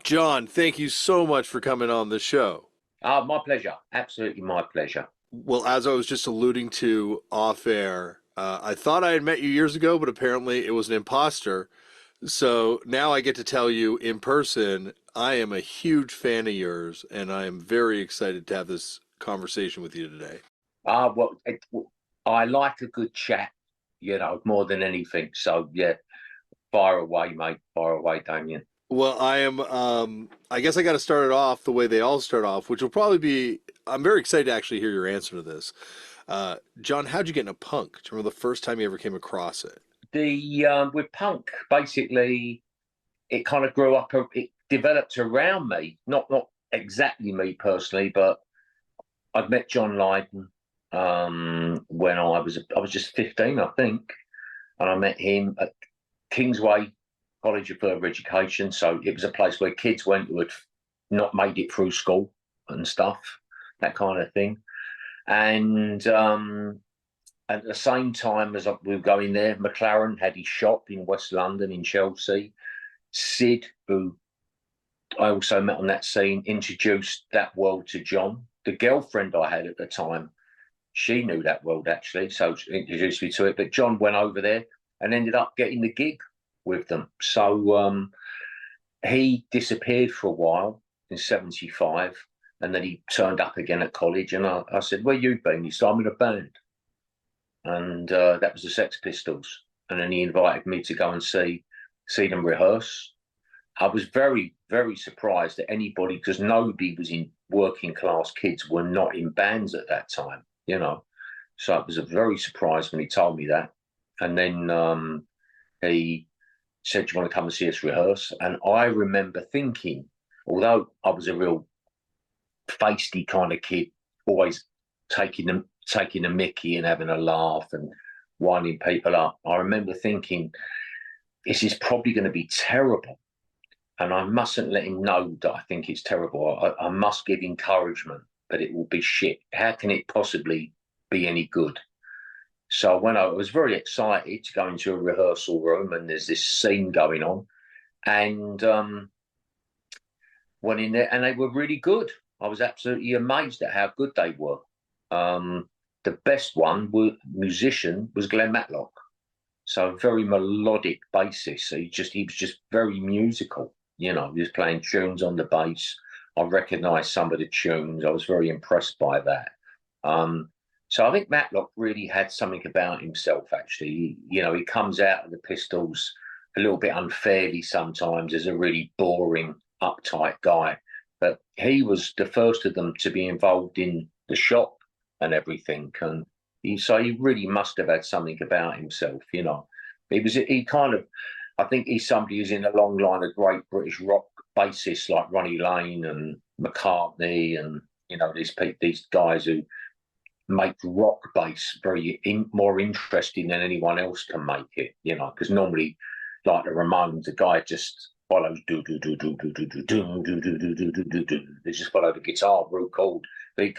John, thank you so much for coming on the show. My pleasure. Absolutely my pleasure. Well, as I was just alluding to off air, I thought I had met you years ago, but apparently it was an imposter. So now I get to tell you in person, I am a huge fan of yours, and I am very excited to have this conversation with you today. I like a good chat, more than anything. So, yeah, fire away, mate. Fire away, Damian. Well, I guess I got to start it off the way they all start off, which will probably be, I'm very excited to actually hear your answer to this. John, how'd you get into punk? Do you remember the first time you ever came across it? With punk, basically, it kind of grew up, it developed around me, not exactly me personally, but I'd met John Lydon when I was just 15, I think, and I met him at Kingsway College of Further Education. So it was a place where kids went who had not made it through school and stuff, that kind of thing. And at the same time as we were going there, McLaren had his shop in West London in Chelsea. Sid, who I also met on that scene, introduced that world to John. The girlfriend I had at the time, she knew that world actually, so she introduced me to it. But John went over there and ended up getting the gig with them. So he disappeared for a while in '75, and then he turned up again at college. And I said, "Where you been?" He said, "I'm in a band," and that was the Sex Pistols. And then he invited me to go and see them rehearse. I was very, very surprised that anybody, because nobody was in working class kids were not in bands at that time. So it was a very surprised when he told me that. And then he said, "Do you want to come and see us rehearse?" And I remember thinking, although I was a real feisty kind of kid, always taking the mickey and having a laugh and winding people up, I remember thinking, this is probably going to be terrible. And I mustn't let him know that I think it's terrible. I must give encouragement, but it will be shit. How can it possibly be any good? So when I was very excited to go into a rehearsal room, and there's this scene going on, and went in there, and they were really good. I was absolutely amazed at how good they were. The best musician was Glenn Matlock. So very melodic bassist. So he was just very musical. He was playing tunes on the bass. I recognised some of the tunes. I was very impressed by that. So I think Matlock really had something about himself, actually. He comes out of the Pistols a little bit unfairly sometimes as a really boring, uptight guy. But he was the first of them to be involved in the shop and everything. And so he really must have had something about himself. I think he's somebody who's in a long line of great British rock bassists like Ronnie Lane and McCartney and, these guys who make rock bass more interesting than anyone else can make it, because normally, like the Ramones, the guy just follows do do do do do do do do do do do do do do do. They just follow the guitar real cold. They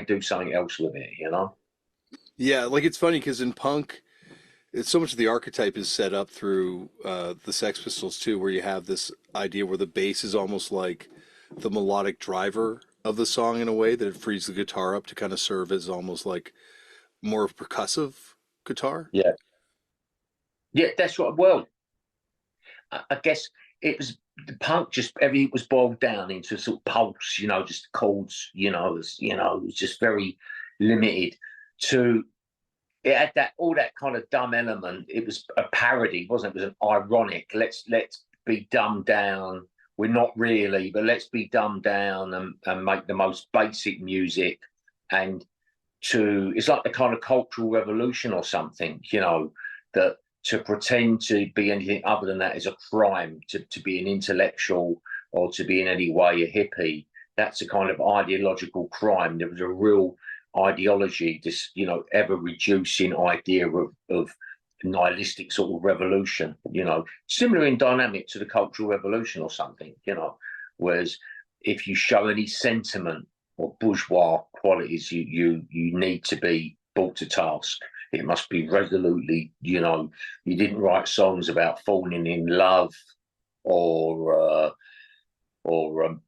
do something else with it. Yeah, like it's funny because in punk, it's so much of the archetype is set up through the Sex Pistols too, where you have this idea where the bass is almost like the melodic driver of the song in a way that it frees the guitar up to kind of serve as almost like more percussive guitar. Yeah, yeah, that's what. Well, I guess it was the punk. Just everything was boiled down into sort of pulse, just chords. It was just very limited to. It had all that kind of dumb element. It was a parody, wasn't it? It was an ironic. Let's be dumbed down. We're not really, but let's be dumbed down and make the most basic music. And it's like the kind of cultural revolution or something, that to pretend to be anything other than that is a crime. To be an intellectual or to be in any way a hippie, that's a kind of ideological crime. There was a real ideology, this ever reducing idea of nihilistic sort of revolution, similar in dynamic to the Cultural Revolution or something, whereas if you show any sentiment or bourgeois qualities, you need to be brought to task. It must be resolutely, you didn't write songs about falling in love or or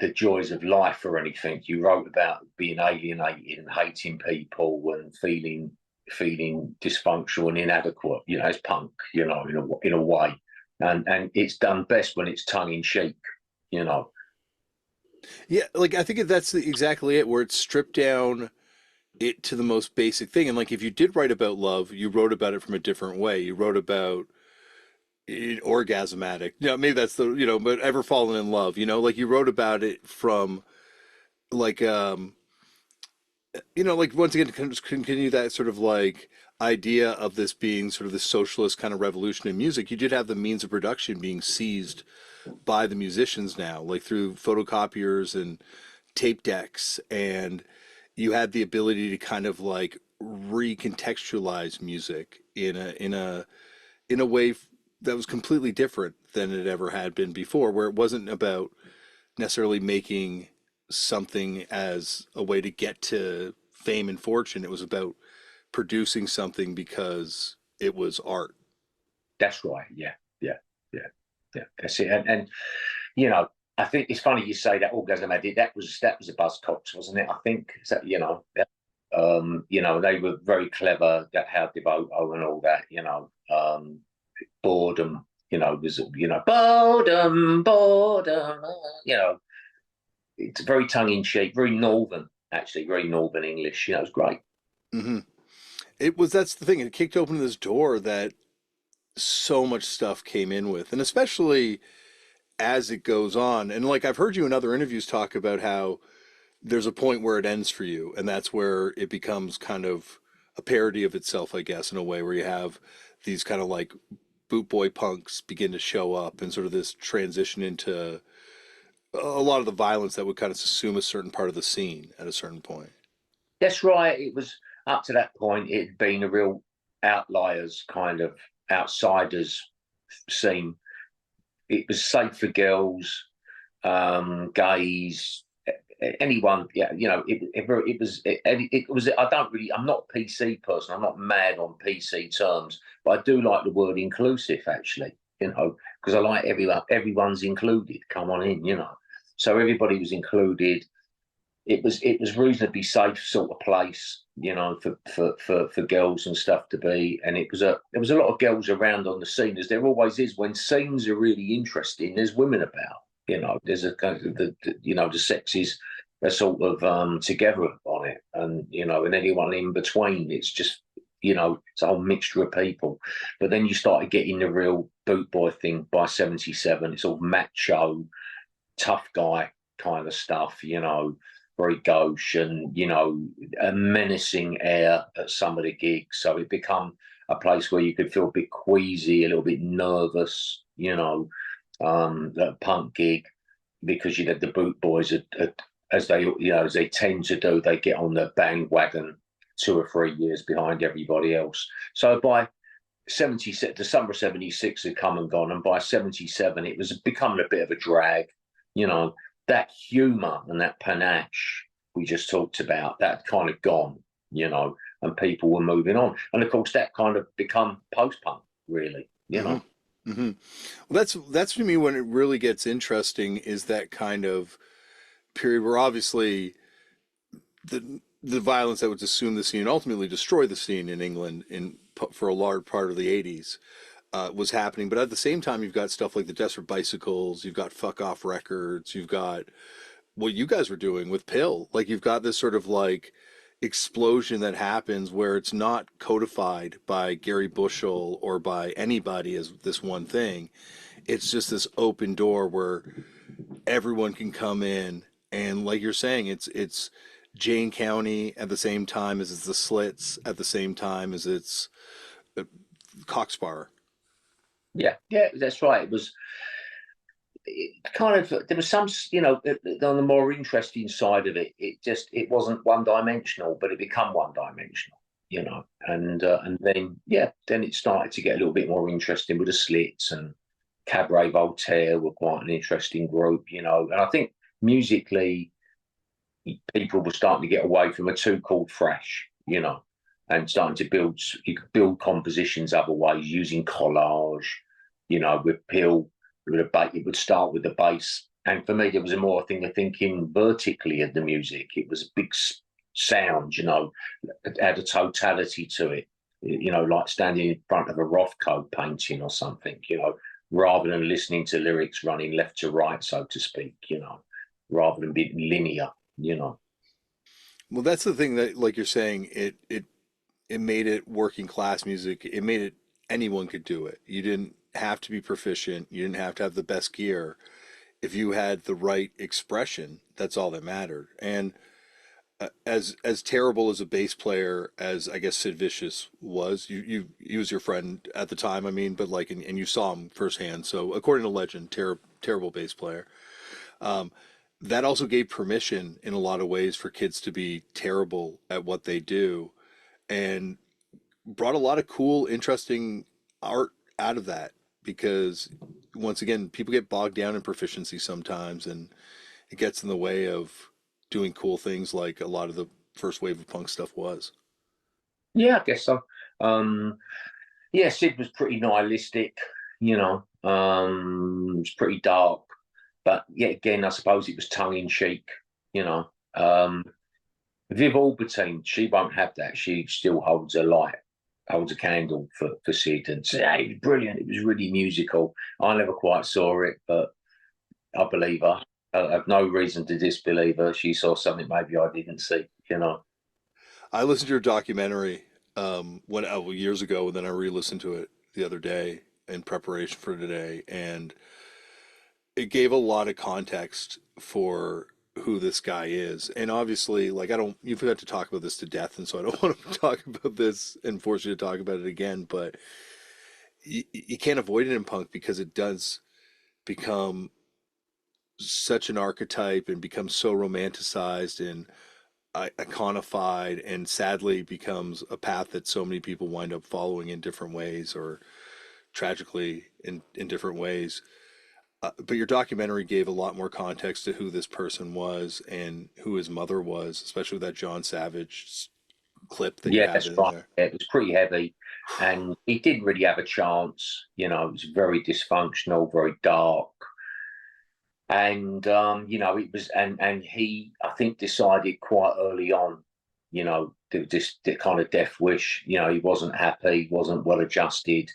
the joys of life or anything. You wrote about being alienated and hating people and feeling dysfunctional and inadequate. You know, it's punk. You know, in a way, and it's done best when it's tongue in cheek. You know. Yeah, like I think that's exactly it, where it's stripped down it to the most basic thing. And like if you did write about love, you wrote about it from a different way. You wrote about orgasm addict. Yeah, maybe that's the but ever fallen in love. Like you wrote about it from like like once again to continue that sort of like idea of this being sort of the socialist kind of revolution in music. You did have the means of production being seized by the musicians now, like through photocopiers and tape decks, and you had the ability to kind of like recontextualize music in a way that was completely different than it ever had been before, where it wasn't about necessarily making something as a way to get to fame and fortune. It was about producing something because it was art. That's right. Yeah, yeah, yeah, yeah. That's it. And I think it's funny you say that orgasm addict. That was a Buzzcocks, wasn't it? I think so, they were very clever at how Devo and all that. Boredom. Was boredom, boredom. It's very tongue in cheek, very northern, actually, very northern English. It's great. Mm-hmm. That's the thing. It kicked open this door that so much stuff came in with, and especially as it goes on. And like I've heard you in other interviews talk about how there's a point where it ends for you, and that's where it becomes kind of a parody of itself, I guess, in a way where you have these kind of like boot boy punks begin to show up and sort of this transition into a lot of the violence that would kind of assume a certain part of the scene at a certain point. That's right. It was up to that point, it had been a real outliers kind of outsiders scene. It was safe for girls, gays, anyone. Yeah, it was. I'm not a PC person. I'm not mad on PC terms, but I do like the word inclusive, actually. Because I like everyone's included. Come on in. So everybody was included. It was reasonably safe sort of place, for girls and stuff to be. And there was a lot of girls around on the scene, as there always is when scenes are really interesting. There's women about, there's a kind of the sexes are sort of together on it, and and anyone in between. It's just it's a whole mixture of people. But then you started getting the real boot boy thing by '77. It's all macho, tough guy kind of stuff, very gauche and, a menacing air at some of the gigs. So it become a place where you could feel a bit queasy, a little bit nervous, a punk gig, because you had the boot boys as they tend to do, they get on the bandwagon 2 or 3 years behind everybody else. So by the summer of '76 had come and gone, and by '77 it was becoming a bit of a drag. That humour and that panache we just talked about, that kind of gone, and people were moving on. And of course, that kind of become post-punk, really, Mm-hmm. Mm-hmm. Well, that's to me when it really gets interesting, is that kind of period where obviously the violence that would assume the scene and ultimately destroy the scene in England for a large part of the '80s was happening. But at the same time, you've got stuff like the Desperate Bicycles, you've got Fuck Off Records, you've got what you guys were doing with Pill. Like you've got this sort of like explosion that happens where it's not codified by Gary Bushell or by anybody as this one thing. It's just this open door where everyone can come in, and like you're saying, it's Jane County at the same time as it's the Slits, at the same time as it's Coxbar. Yeah, that's right. It was kind of, there was some, on the more interesting side of it, it wasn't one dimensional, but it became one dimensional, and then it started to get a little bit more interesting with the Slits, and Cabaret Voltaire were quite an interesting group, and I think musically people were starting to get away from a two chord thrash, and starting to build compositions other ways, using collage, you know, with Peel, with a bass, it would start with the bass. And for me, there was a more thing of thinking vertically of the music. It was a big sound, you know, it had a totality to it, you know, like standing in front of a Rothko painting or something, you know, rather than listening to lyrics running left to right, so to speak, you know, rather than being linear, you know. Well, that's the thing that, like you're saying, it made it working class music. It made it anyone could do it. You didn't have to be proficient. You didn't have to have the best gear. If you had the right expression, that's all that mattered. And as terrible as a bass player as I guess Sid Vicious was, you he was your friend at the time. I mean, but like, and you saw him firsthand. So according to legend, terrible bass player. Um, that also gave permission in a lot of ways for kids to be terrible at what they do, and brought a lot of cool, interesting art out of that. Because once again, people get bogged down in proficiency sometimes, and it gets in the way of doing cool things like a lot of the first wave of punk stuff was. Yeah, I guess so. Um, yeah, Sid was pretty nihilistic, you know, it was pretty dark, but yet again, I suppose it was tongue in cheek, you know. Viv Albertine, she won't have that. She still holds a light, holds a candle for Sid and says, hey, it was brilliant. It was really musical. I never quite saw it, but I believe her. I have no reason to disbelieve her. She saw something maybe I didn't see, you know. I listened to your documentary years ago, and then I re-listened to it the other day in preparation for today, and it gave a lot of context for who this guy is. And obviously, like, I don't, you've got to talk about this to death, and so I don't want to talk about this and force you to talk about it again, but you can't avoid it in punk because it does become such an archetype and becomes so romanticized and iconified, and sadly becomes a path that so many people wind up following in different ways, or tragically in different ways. But your documentary gave a lot more context to who this person was and who his mother was, especially with that John Savage clip that you Yeah, have that's in right. there. Yeah, it was pretty heavy, and he didn't really have a chance. You know, it was very dysfunctional, very dark, and you know, it was, and he, I think, decided quite early on, you know, the kind of death wish. You know, he wasn't happy, he wasn't well adjusted,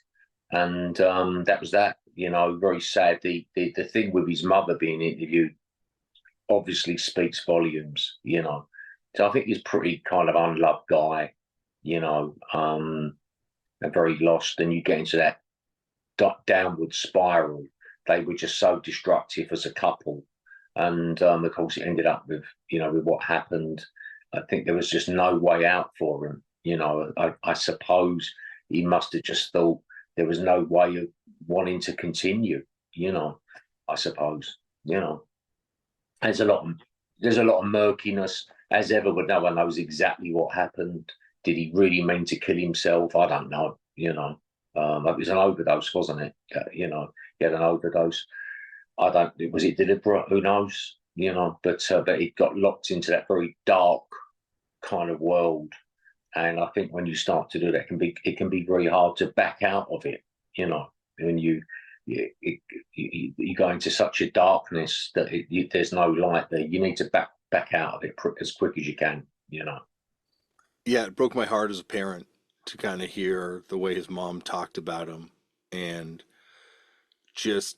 and that was that. You know, very sad. The thing with his mother being interviewed obviously speaks volumes. You know, so I think he's a pretty kind of unloved guy, you know, and very lost. And you get into that downward spiral. They were just so destructive as a couple, and of course, it ended up with, you know, with what happened. I think there was just no way out for him. You know, I suppose he must have just thought there was no way of wanting to continue. You know, I suppose. You know, there's a lot of murkiness as ever, but no one knows exactly what happened. Did he really mean to kill himself? I don't know. You know, it was an overdose, wasn't it? You know, he had an overdose. I don't. Was it deliberate? Who knows? You know, but he got locked into that very dark kind of world, and I think when you start to do that, it can be very hard to back out of it. You know, when you go into such a darkness that there's no light there. You need to back out of it as quick as you can. You know. Yeah, it broke my heart as a parent to kind of hear the way his mom talked about him, and just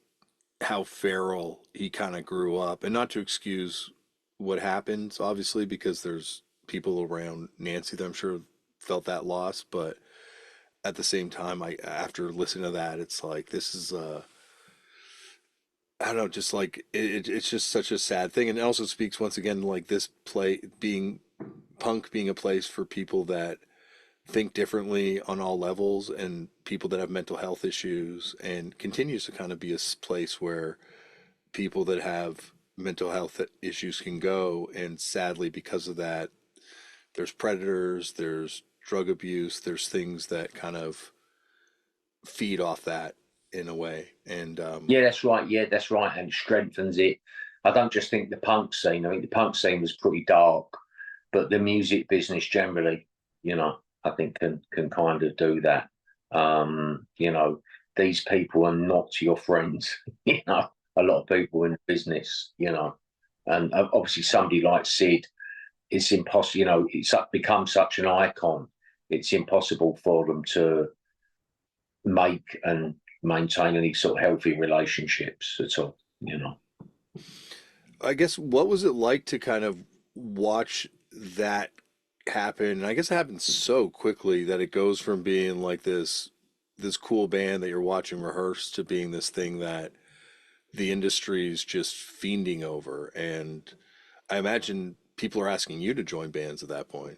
how feral he kind of grew up. And not to excuse what happens, obviously, because there's people around Nancy that I'm sure felt that loss, but at the same time, I after listening to that, it's like this is I don't know, just like it's just such a sad thing, and it also speaks once again like this play being punk being a place for people that think differently on all levels, and people that have mental health issues, and continues to kind of be a place where people that have mental health issues can go. And sadly, because of that, there's predators, there's drug abuse, there's things that kind of feed off that in a way. And Yeah, that's right. Yeah, that's right, and it strengthens it. I don't just think the punk scene. I think the punk scene was pretty dark, but the music business generally, you know, I think can kind of do that. You know, these people are not your friends. You know, a lot of people in business, you know, and obviously somebody like Sid, it's impossible. You know, it's become such an icon. It's impossible for them to make and maintain any sort of healthy relationships at all. You know. I guess what was it like to kind of watch that happen? And I guess it happened so quickly that it goes from being like this cool band that you're watching rehearse to being this thing that the industry's just fiending over. And I imagine people are asking you to join bands at that point.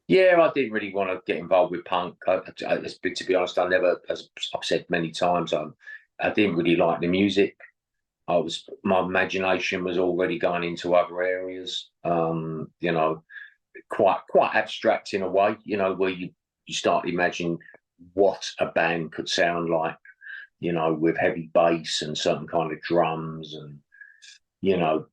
Yeah, I didn't really want to get involved with punk. To be honest, I never, as I've said many times, I didn't really like the music. My imagination was already going into other areas. You know, quite abstract in a way. You know, where you start imagining what a band could sound like. You know, with heavy bass and certain kind of drums, and you know,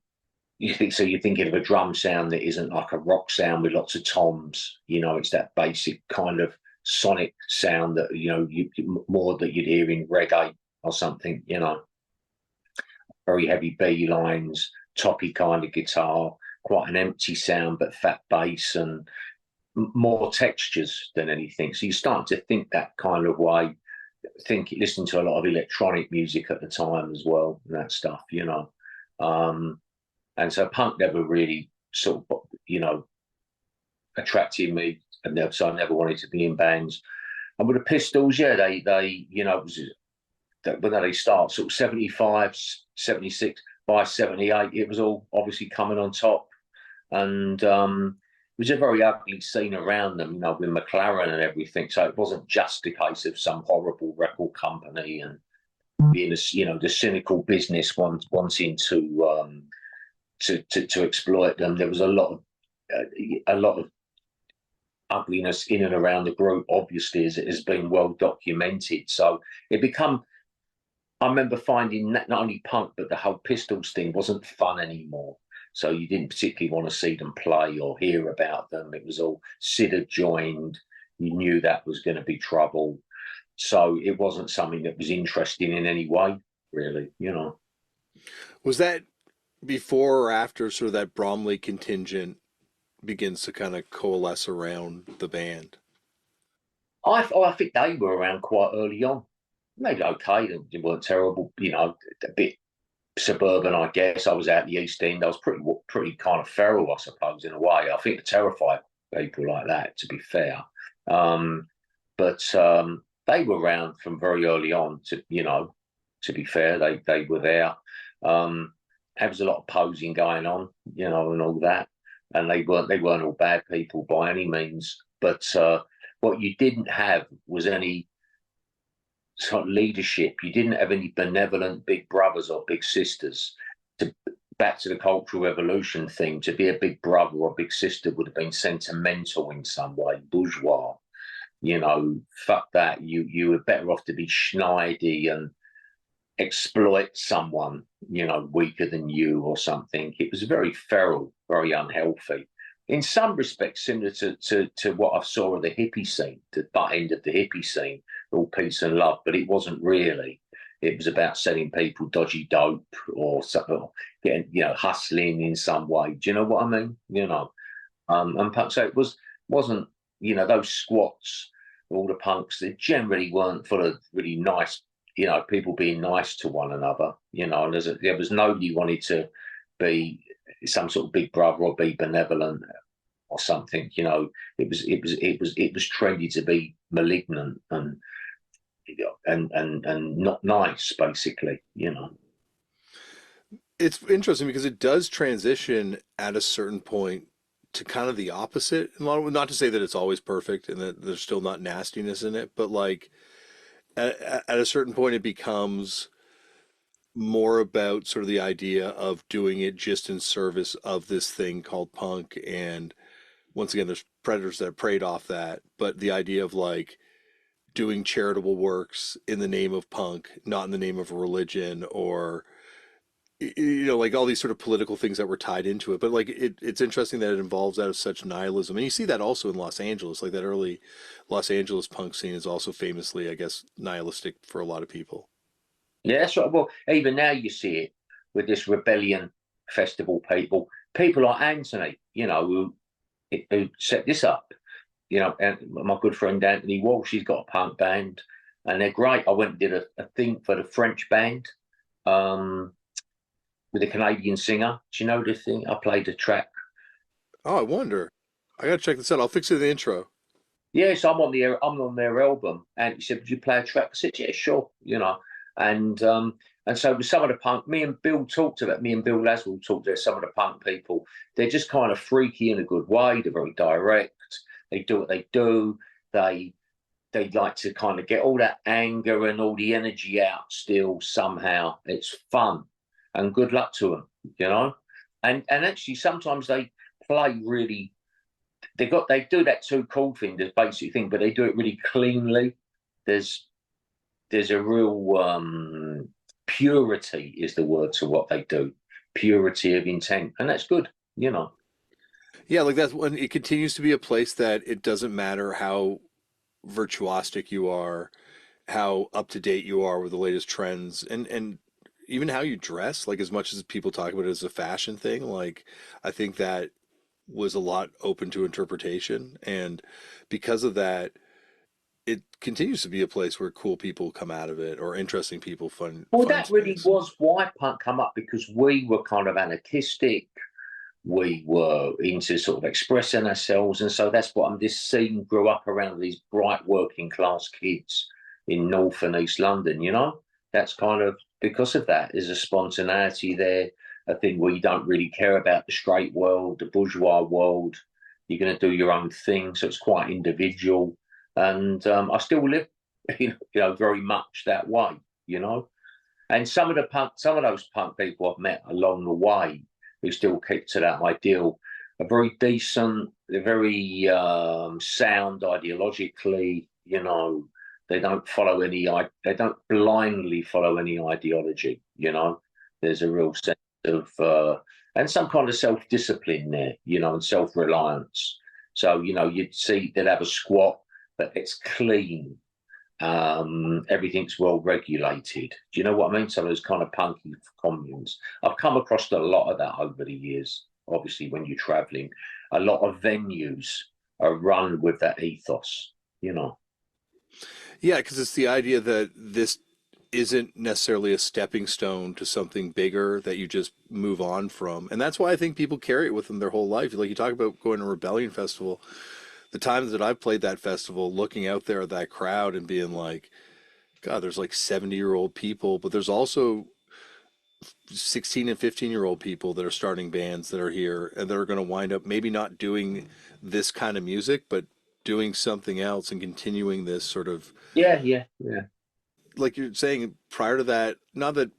so you're thinking of a drum sound that isn't like a rock sound with lots of toms. You know, it's that basic kind of sonic sound that more that you'd hear in reggae or something. You know, very heavy B lines, toppy kind of guitar, quite an empty sound but fat bass and more textures than anything. So you start to think that kind of way. Listen to a lot of electronic music at the time as well, and that stuff. You know. And so punk never really sort of, attracted me, and so I never wanted to be in bands. And with the Pistols, yeah, they when they start sort of 75, 76, by 78, it was all obviously coming on top. And it was a very ugly scene around them, you know, with McLaren and everything. So it wasn't just a case of some horrible record company and being, the cynical business wanting to exploit them. There was a lot of ugliness in and around the group, obviously, as it has been well documented. So it become. I remember finding that not only punk but the whole Pistols thing wasn't fun anymore. So you didn't particularly want to see them play or hear about them. It was all Sid had joined. You knew that was going to be trouble. So it wasn't something that was interesting in any way, really. You know. Was that before or after sort of that Bromley contingent begins to kind of coalesce around the band? I think they were around quite early on. They were okay. They weren't terrible. You know, a bit suburban, I guess. I was out the East End. I was pretty kind of feral, I suppose, in a way. I think they terrified people like that, to be fair. But they were around from very early on. To be fair, they were there. There was a lot of posing going on, you know, and all that. And they weren't all bad people by any means. But what you didn't have was any sort of leadership. You didn't have any benevolent big brothers or big sisters. Back to the Cultural Revolution thing, to be a big brother or big sister would have been sentimental in some way, bourgeois. You know, fuck that. You were better off to be schneidy and exploit someone, you know, weaker than you or something. It was very feral, very unhealthy. In some respects, similar to what I saw of the hippie scene, the butt end of the hippie scene, all peace and love, but it wasn't really. It was about selling people dodgy dope or something, or getting, hustling in some way. Do you know what I mean? You know, and so wasn't, those squats, all the punks, they generally weren't full of really nice, people being nice to one another, and there was nobody wanted to be some sort of big brother or be benevolent or something. It was trendy to be malignant and not nice, basically. It's interesting because it does transition at a certain point to kind of the opposite in a lot of, not to say that it's always perfect and that there's still not nastiness in it, but like at a certain point it becomes more about sort of the idea of doing it just in service of this thing called punk. And once again, there's predators that preyed off that, but the idea of like doing charitable works in the name of punk, not in the name of a religion, or you know, like all these sort of political things that were tied into it. But like it's interesting that it involves out of such nihilism, and you see that also in Los Angeles. Like that early Los Angeles punk scene is also famously, I guess, nihilistic for a lot of people. Yeah, that's right. Well, even now you see it with this rebellion festival people like Anthony, who set this up. And my good friend Anthony Walsh, he's got a punk band, and they're great. I went and did a thing for the French band um, with a Canadian singer. Do you know the thing? I played a track. Oh, I wonder. I gotta check this out. I'll fix it in the intro. Yes, I'm on their album, and he said, "Would you play a track?" I said, "Yeah, sure." And so with some of the punk, me and Bill Laswell talked to some of the punk people. They're just kind of freaky in a good way. They're very direct. They do what they do. They they like to kind of get all that anger and all the energy out still somehow. It's fun, and good luck to them. And actually sometimes they play really. They do that too cool thing, the basic thing, but they do it really cleanly. There's there's a real purity is the word to what they do, purity of intent, and that's good. Yeah, like that's when it continues to be a place that it doesn't matter how virtuosic you are, how up to date you are with the latest trends, and even how you dress. Like as much as people talk about it as a fashion thing, like I think that was a lot open to interpretation, and because of that, it continues to be a place where cool people come out of it or interesting people Well, find that really space. was why punk come up, because we were kind of anarchistic. We were into sort of expressing ourselves, and so that's what this scene grew up around these bright working class kids in North and East London. That's kind of because of that. There's a spontaneity there, a thing where you don't really care about the straight world, the bourgeois world. You're going to do your own thing, so it's quite individual. And I still live, very much that way. You know, and some of those punk people I've met along the way who still keep to that ideal are very decent. They're very sound ideologically. They don't follow any. They don't blindly follow any ideology. There's a real sense of and some kind of self discipline there. And self reliance. So you'd see they'd have a squat, but it's clean, everything's well regulated. Do you know what I mean? Some of those kind of punky communes. I've come across a lot of that over the years. Obviously, when you're traveling, a lot of venues are run with that ethos. Yeah, because it's the idea that this isn't necessarily a stepping stone to something bigger that you just move on from. And that's why I think people carry it with them their whole life. Like you talk about going to a Rebellion Festival, the times that I've played that festival, looking out there at that crowd and being like, God, there's like 70-year-old people, but there's also 16 and 15-year-old people that are starting bands that are here and they're going to wind up maybe not doing this kind of music, but doing something else and continuing this sort of, Yeah, yeah, yeah. like you're saying prior to that, not that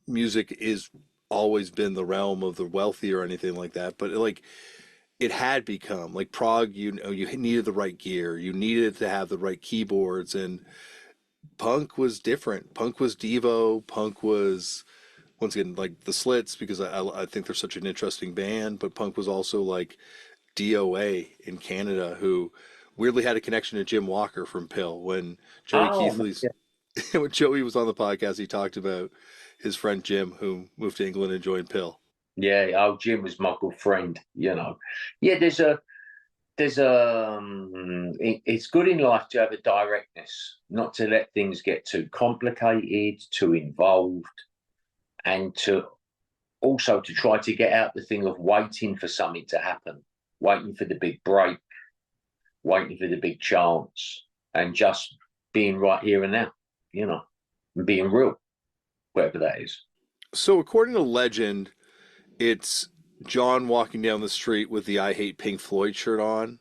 music is always been the realm of the wealthy or anything like that, but like it had become like prog, you needed the right gear, you needed to have the right keyboards, and punk was different. Punk was Devo, punk was once again like the Slits because I think they're such an interesting band, but punk was also like DOA in Canada, who weirdly had a connection to Jim Walker from Pill. When Joey Oh, Keithley's yeah. when Joey was on the podcast, he talked about his friend Jim who moved to England and joined Pill. Yeah. Oh, Jim was my good friend. Yeah, it's good in life to have a directness, not to let things get too complicated, too involved, and to also to try to get out the thing of waiting for something to happen, waiting for the big break, waiting for the big chance, and just being right here and now, and being real, whatever that is. So according to legend, it's John walking down the street with the "I Hate Pink Floyd" shirt on,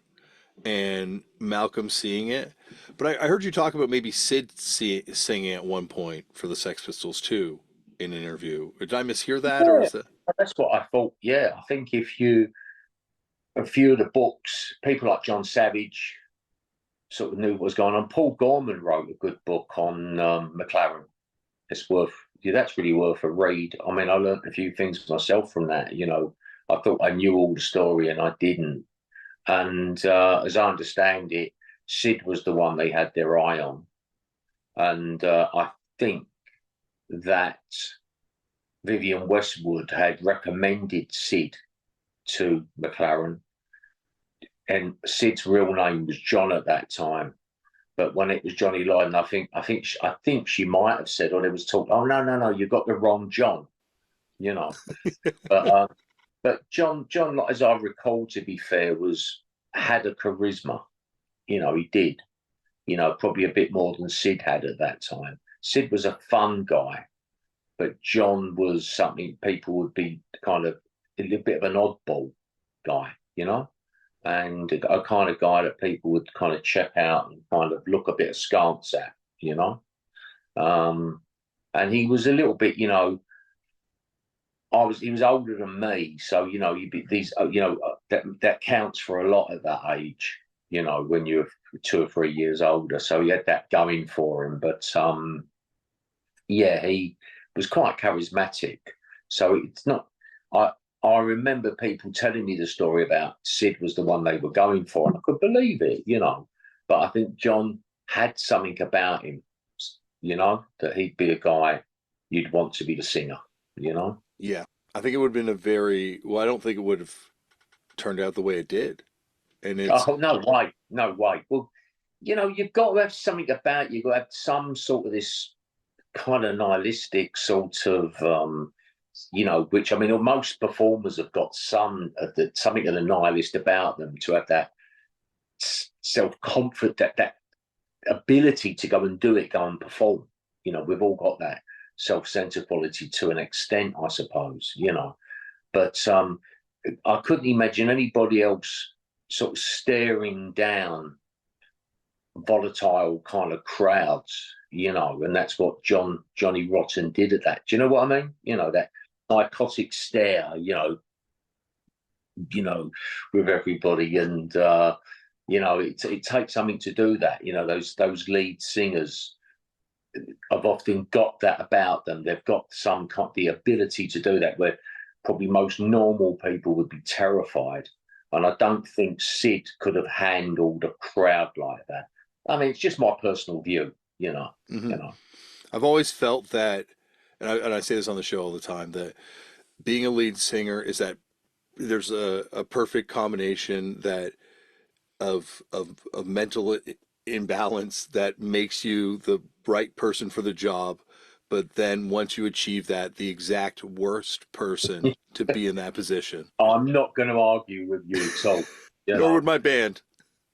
and Malcolm seeing it. But I heard you talk about maybe singing at one point for the Sex Pistols too in an interview. Did I mishear that, or Yeah, is that? that's what I thought. Yeah, I think if you a few of the books, people like John Savage sort of knew what was going on. Paul Gorman wrote a good book on McLaren. It's worth yeah, that's really worth a read. I mean, I learned a few things myself from that. You know, I thought I knew all the story and I didn't. And as I understand it, Sid was the one they had their eye on. And I think that Vivian Westwood had recommended Sid to McLaren, and Sid's real name was John at that time. But when it was Johnny Lydon, I think she might have said, or there was talk, oh no, you got the wrong John, you know. But John, as I recall, to be fair, was had a charisma. You know, he did. You know, probably a bit more than Sid had at that time. Sid was a fun guy, but John was something people would be kind of a little bit of an oddball guy, you know, and a kind of guy that people would kind of check out and kind of look a bit askance at, you know. And he was a little bit, you know, he was older than me, so you know, that counts for a lot at that age, you know, when you're 2 or 3 years older. So he had that going for him, but yeah, he was quite charismatic. So it's not. I remember people telling me the story about Sid was the one they were going for, and I could believe it, you know. But I think John had something about him, you know, that he'd be a guy you'd want to be the singer, you know. Yeah. I think it would have been a very, well, I don't think it would have turned out the way it did. And it's, Oh no way, no way. Well, you know, you've got to have something about you. You've got to have some sort of this kind of nihilistic sort of, you know, which I mean, most performers have got something of the nihilist about them, to have that self confidence, that ability to go and do it, go and perform. You know, we've all got that self-centered quality to an extent, I suppose. You know, but I couldn't imagine anybody else sort of staring down volatile kind of crowds, you know, and that's what Johnny Rotten did at that. Do you know what I mean? You know, that psychotic stare, with everybody, and you know, it takes something to do that. You know, those lead singers have often got that about them. They've got the ability to do that, where probably most normal people would be terrified. And I don't think Sid could have handled a crowd like that. I mean, it's just my personal view, you know. mhm. You know. I've always felt that, and I say this on the show all the time, that being a lead singer is that there's a perfect combination that of mental imbalance that makes you the right person for the job, but then once you achieve that, the exact worst person to be in that position. I'm not going to argue with you at all. You Nor know, would my band.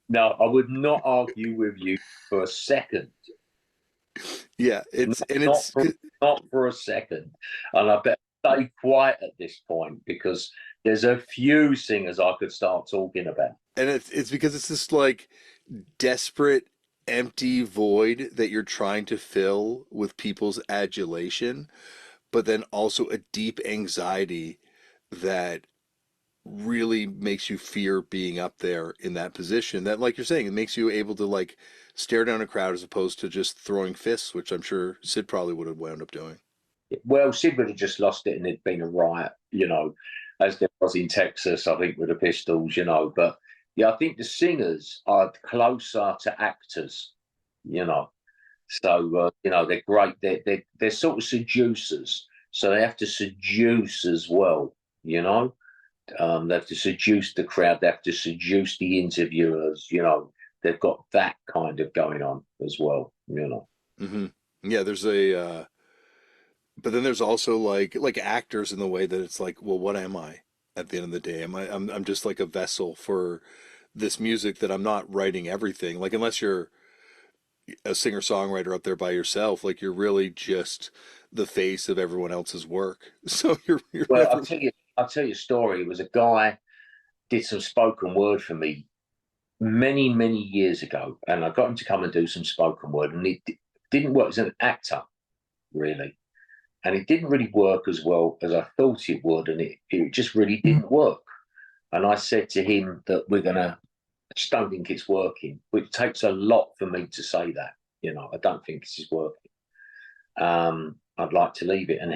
no, I would not argue with you for a second. Yeah, Not, it's and not it's for not for a second. And I better stay quiet at this point, because there's a few singers I could start talking about. and it's because it's this like desperate empty void that you're trying to fill with people's adulation, but then also a deep anxiety that really makes you fear being up there in that position, that like you're saying, it makes you able to like stare down a crowd as opposed to just throwing fists, which I'm sure Sid probably would have wound up doing. Well, Sid would have just lost it and it'd been a riot, you know, as there was in Texas, I think, with the Pistols, you know. But yeah, I think the singers are closer to actors, you know. So you know, they're great. They're sort of seducers, so they have to seduce as well. You know, they have to seduce the crowd. They have to seduce the interviewers. You know, they've got that kind of going on as well. You know. Hmm. Yeah, there's a but then there's also like actors in the way that it's like, well, what am I at the end of the day? I'm just like a vessel for this music that I'm not writing everything. Like unless you're a singer-songwriter up there by yourself, like you're really just the face of everyone else's work. So you're Well, never. I'll tell you a story. It was a guy did some spoken word for me many years ago, and I got him to come and do some spoken word, and it didn't work as an actor, really, and it didn't really work as well as I thought it would, and it just really didn't work. And I said to him that I just don't think it's working, which takes a lot for me to say that. You know, I don't think this is working. I'd like to leave it. And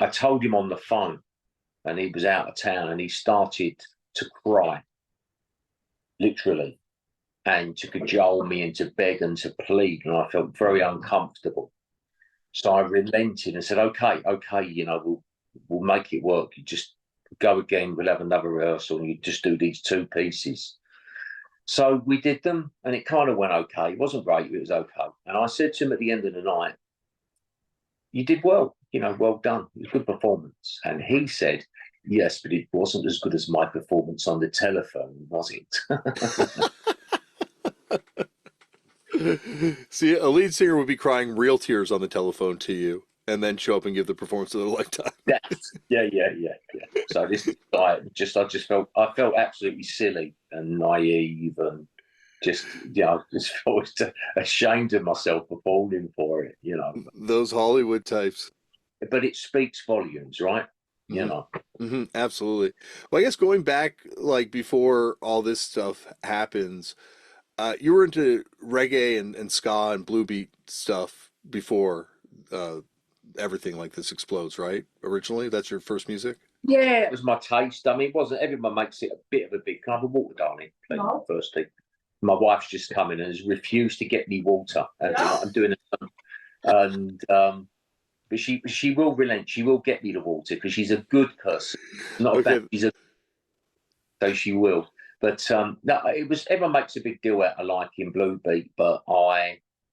I told him on the phone, and he was out of town, and he started to cry, literally, and to cajole me and to beg and to plead. And I felt very uncomfortable. So I relented and said, okay, we'll make it work. You just go again, we'll have another rehearsal, and you just do these two pieces. So we did them, and it kind of went okay. It wasn't great, but it was okay. And I said to him at the end of the night, you did well, well done. It was a good performance. And he said, yes, but it wasn't as good as my performance on the telephone, was it? See, a lead singer would be crying real tears on the telephone to you and then show up and give the performance of their lifetime. Yeah. So this guy, I felt absolutely silly and naive, and just just felt ashamed of myself for falling for it. Those Hollywood types. But it speaks volumes, right? Absolutely. Well, I guess going back, like before all this stuff happens, you were into reggae and ska and blue beat stuff before uh, everything like this explodes, right? Originally, that's your first music? Yeah, it was my taste. I mean, it wasn't. Everyone makes it a bit of a big. Can I have a water, darling? Please, no. First thing. My wife's just come in and has refused to get me water. And I'm doing it, and but she will relent. She will get me the water because she's a good person. Not Okay. bad. So she will. But no, it was. Everyone makes a big deal out of liking blue beat, but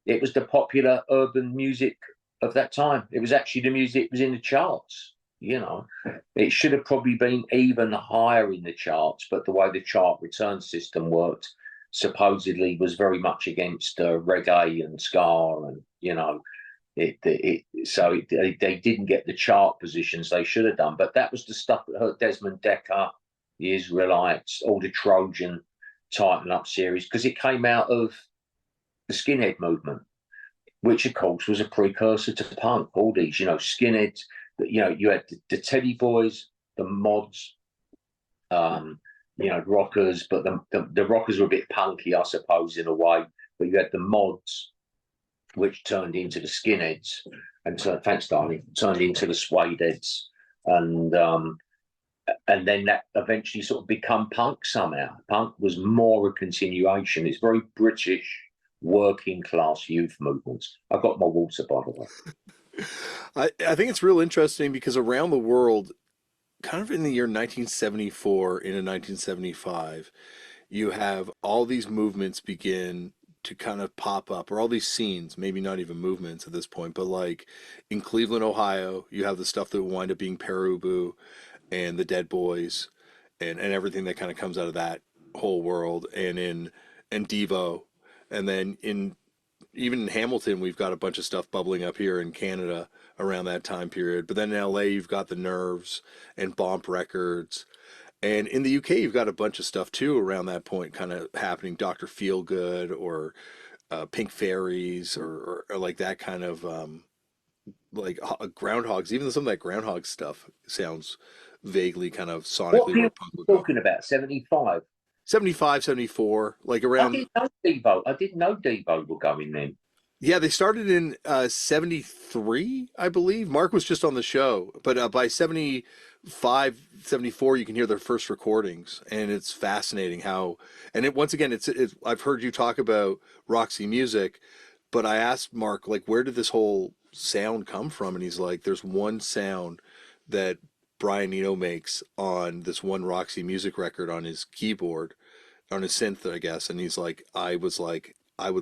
it was the popular urban music of that time. It was actually the music that was in the charts. It should have probably been even higher in the charts, but the way the chart return system worked supposedly was very much against reggae and ska, and they didn't get the chart positions they should have done. But that was the stuff that hurt Desmond Decker, the Israelites, all the Trojan Tighten Up series, because it came out of the skinhead movement, which of course was a precursor to punk. All these, skinheads. You had the Teddy Boys, the Mods, rockers, but the rockers were a bit punky, I suppose, in a way. But you had the Mods, which turned into the skinheads, and thanks, darling, turned into the Suedeheads, and then that eventually sort of become punk somehow. Punk was more a continuation. It's very British working class youth movements. I've got my water, by the way. I think it's real interesting because around the world, kind of in the year 1974 into 1975, you have all these movements begin to kind of pop up, or all these scenes, maybe not even movements at this point, but like in Cleveland, Ohio, you have the stuff that will wind up being Perubu and the Dead Boys and everything that kind of comes out of that whole world, and Devo, and then even in Hamilton, we've got a bunch of stuff bubbling up here in Canada around that time period. But then in LA, you've got the Nerves and Bomp Records. And in the UK, you've got a bunch of stuff too around that point kind of happening. Dr. Feelgood or Pink Fairies or like that kind of like Groundhogs. Even some of that Groundhog stuff sounds vaguely kind of What sonically where period punk are would you go. talking about? 75? 75, 74, like I around. didn't know Devo. I didn't know Devo were going then. Yeah, they started in 73, I believe. Mark was just on the show, but by 75, 74, you can hear their first recordings, and it's fascinating how. And once again, I've heard you talk about Roxy Music, but I asked Mark like, where did this whole sound come from? And he's like, there's one sound that Brian Eno makes on this one Roxy Music record on his keyboard, on his synth, I guess. And he's like, I would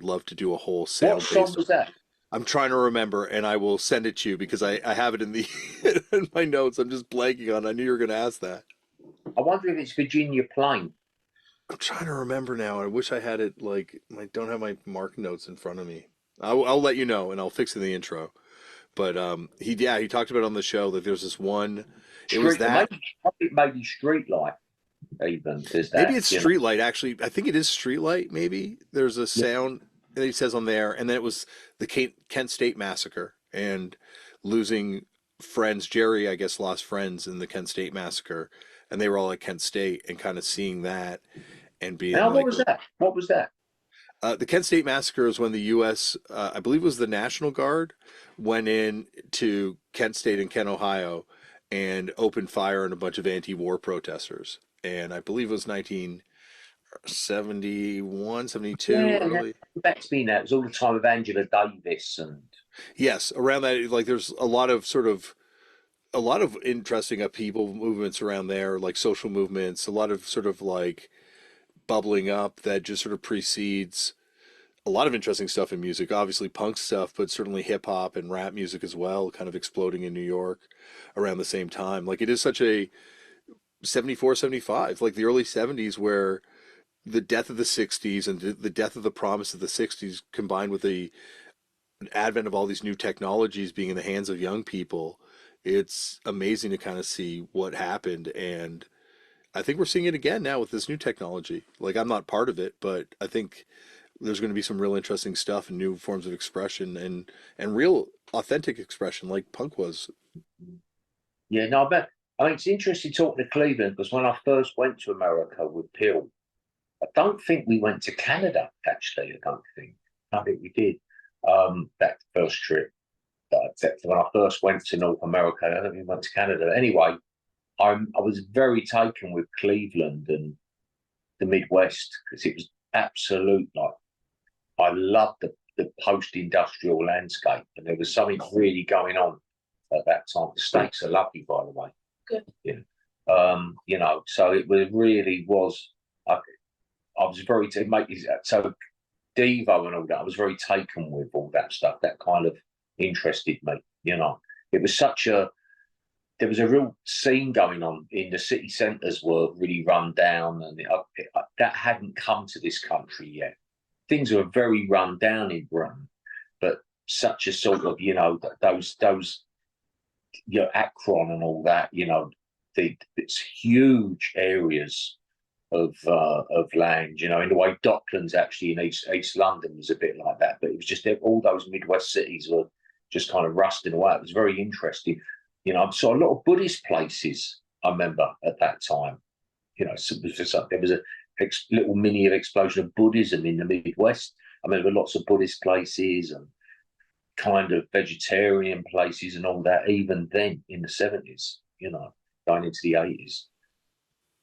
love to do a whole What sound song based was on. that? I'm trying to remember, and I will send it to you because I have it in the in my notes. I'm just blanking on. I knew you were going to ask that. I wonder if it's Virginia Plain. I'm trying to remember now. I wish I had it like I don't have my Mark notes in front of me. I'll let you know, and I'll fix it in the intro. But he talked about it on the show that there's this one. It was Street, that. maybe Streetlight. Even there's Maybe that. it's Streetlight, actually. I think it is Streetlight, maybe. There's a Yeah. sound that he says on there. And then it was the Kent State Massacre and losing friends. Jerry, I guess, lost friends in the Kent State Massacre. And they were all at Kent State and kind of seeing that and being Now, what like, was that? What was that? The Kent State Massacre is when the U.S., I believe it was the National Guard, went in to Kent State and Kent, Ohio, and opened fire on a bunch of anti-war protesters. And I believe it was 1971, 72, Yeah, early. that's been that. It was all the time of Angela Davis and Yes, around that, like there's a lot of a lot of interesting upheaval movements around there, like social movements, a lot of sort of like bubbling up that just sort of precedes a lot of interesting stuff in music. Obviously punk stuff, but certainly hip hop and rap music as well, kind of exploding in New York around the same time. Like it is such a 74, 75, like the early 70s where the death of the 60s and the death of the promise of the 60s combined with the advent of all these new technologies being in the hands of young people, it's amazing to kind of see what happened. And I think we're seeing it again now with this new technology. Like I'm not part of it, but I think there's going to be some real interesting stuff and new forms of expression and real authentic expression like punk was. yeah, no, I bet. I mean, it's interesting talking to Cleveland because when I first went to America with Peel, I don't think we went to Canada, actually. I don't think. I think we did. That first trip. Except when I first went to North America, I don't think we went to Canada. Anyway, I was very taken with Cleveland and the Midwest because it was absolute like I loved the post-industrial landscape, and there was something really going on at that time. The steaks are lovely, by the way. Good. Yeah. You know, so it was really was. I was very so Devo and all that. I was very taken with all that stuff. That kind of interested me. You know, it was such a there was a real scene going on in the city centres were really run down, and that hadn't come to this country yet. Things were very run down in Britain, but such a sort of those Akron and all that, it's huge areas of land, in the way Docklands actually in East London was a bit like that, but it was just all those Midwest cities were just kind of rusting away. It was very interesting. I saw a lot of Buddhist places, I remember at that time. So there was a little mini explosion of Buddhism in the Midwest. I mean, there were lots of Buddhist places and kind of vegetarian places and all that, even then in the 70s, going into the 80s.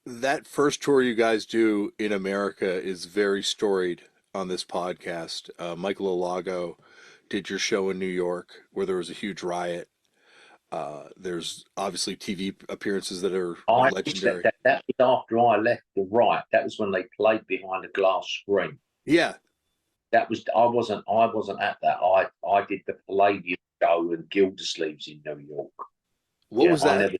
That first tour you guys do in America is very storied on this podcast. Michael Alago did your show in New York where there was a huge riot. There's obviously TV appearances that are legendary. That was after I left the riot. That was when they played behind a glass screen. Yeah, I wasn't at that. I did the Palladium show and Gildersleeves in New York. what was that?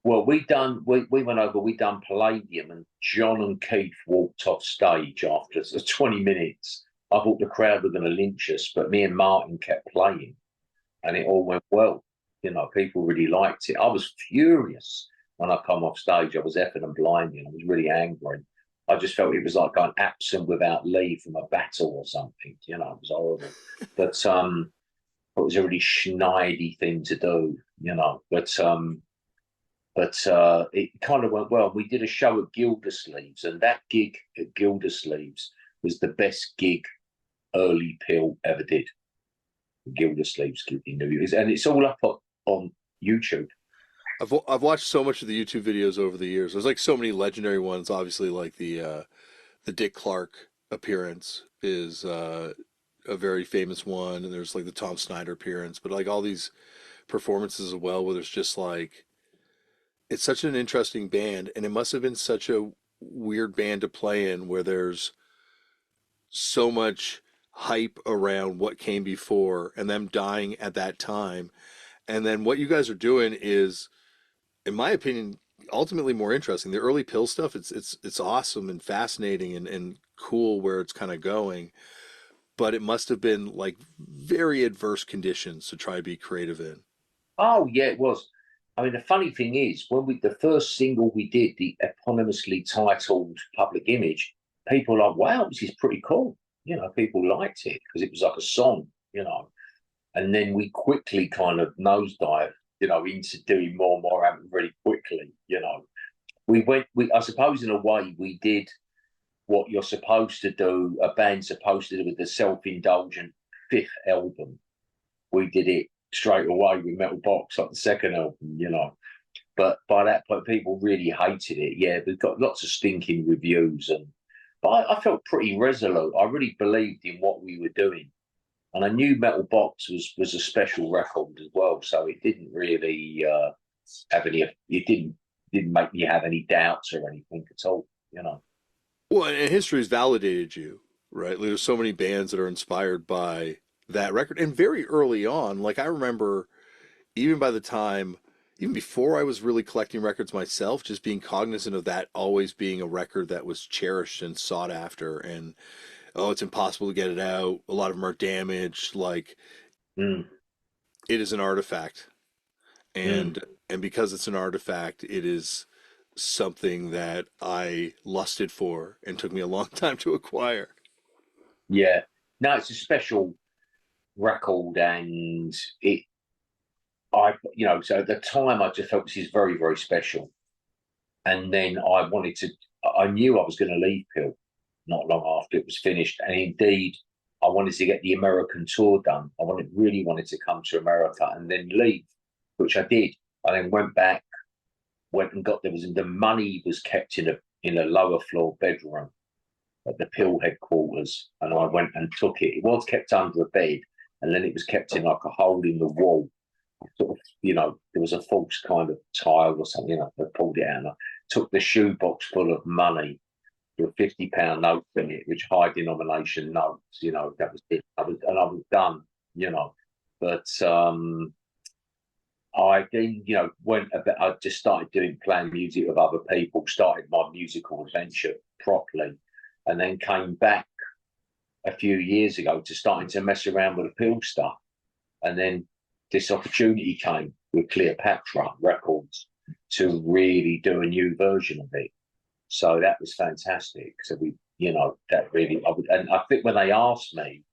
Well, we went over, we done Palladium, and John and Keith walked off stage after 20 minutes. I thought the crowd were going to lynch us, but me and Martin kept playing and it all went well. People really liked it. I was furious when I come off stage. I was effing and blinding. I was really angry. I just felt it was like going absent without leave from a battle or something. It was horrible. But it was a really schneedy thing to do, But it kind of went well. We did a show at Gildersleeves, and that gig at Gildersleeves was the best gig early Peel ever did. Gildersleeves gig in New York, and it's all up on YouTube. I've watched so much of the YouTube videos over the years. There's like so many legendary ones. Obviously, like the Dick Clark appearance is a very famous one, and there's like the Tom Snyder appearance, but like all these performances as well, where there's just like it's such an interesting band, and it must have been such a weird band to play in, where there's so much hype around what came before and them dying at that time, and then what you guys are doing is, in my opinion, ultimately more interesting. The early Pill stuff, it's awesome and fascinating and cool where it's kind of going, but it must have been like very adverse conditions to try to be creative in. Oh yeah, it was. I mean, the funny thing is, the first single we did, the eponymously titled Public Image, people were like, wow, this is pretty cool. People liked it because it was like a song, and then we quickly kind of nosedived, into doing more and more very quickly, I suppose in a way we did what you're supposed to do, a band's supposed to do with the self-indulgent fifth album. We did it straight away with Metal Box, like the second album, you know. But by that point, people really hated it. Yeah, we've got lots of stinking reviews, but I felt pretty resolute. I really believed in what we were doing, and I knew Metal Box was a special record as well. So it didn't really have any. It didn't make me have any doubts or anything at all. You know. Well, and history has validated you, right? Like, there's so many bands that are inspired by that record. And very early on, like I remember, even by the time, even before I was really collecting records myself, just being cognizant of that always being a record that was cherished and sought after. And, oh, it's impossible to get it out. A lot of them are damaged. Like, Mm, it is an artifact. mm. And because it's an artifact, it is something that I lusted for and took me a long time to acquire. Yeah. No, it's a special record, and so at the time I just felt this is very, very special. And then I knew I was going to leave Peel not long after it was finished. And indeed, I wanted to get the American tour done. Really wanted to come to America and then leave, which I did. I then went back, the money was kept in a lower floor bedroom at the Peel headquarters. And I went and took it. It was kept under a bed, and then it was kept in like a hole in the wall. Sort of, there was a false kind of tile or something. I pulled it out and I took the shoebox full of money with £50 notes in it, which high denomination notes. That was it. I was done. But I then, I just started playing music with other people, started my musical adventure properly, and then came back a few years ago to starting to mess around with the Peel stuff, and then this opportunity came with Cleopatra Records to really do a new version of it. So that was fantastic. So and I think when they asked me,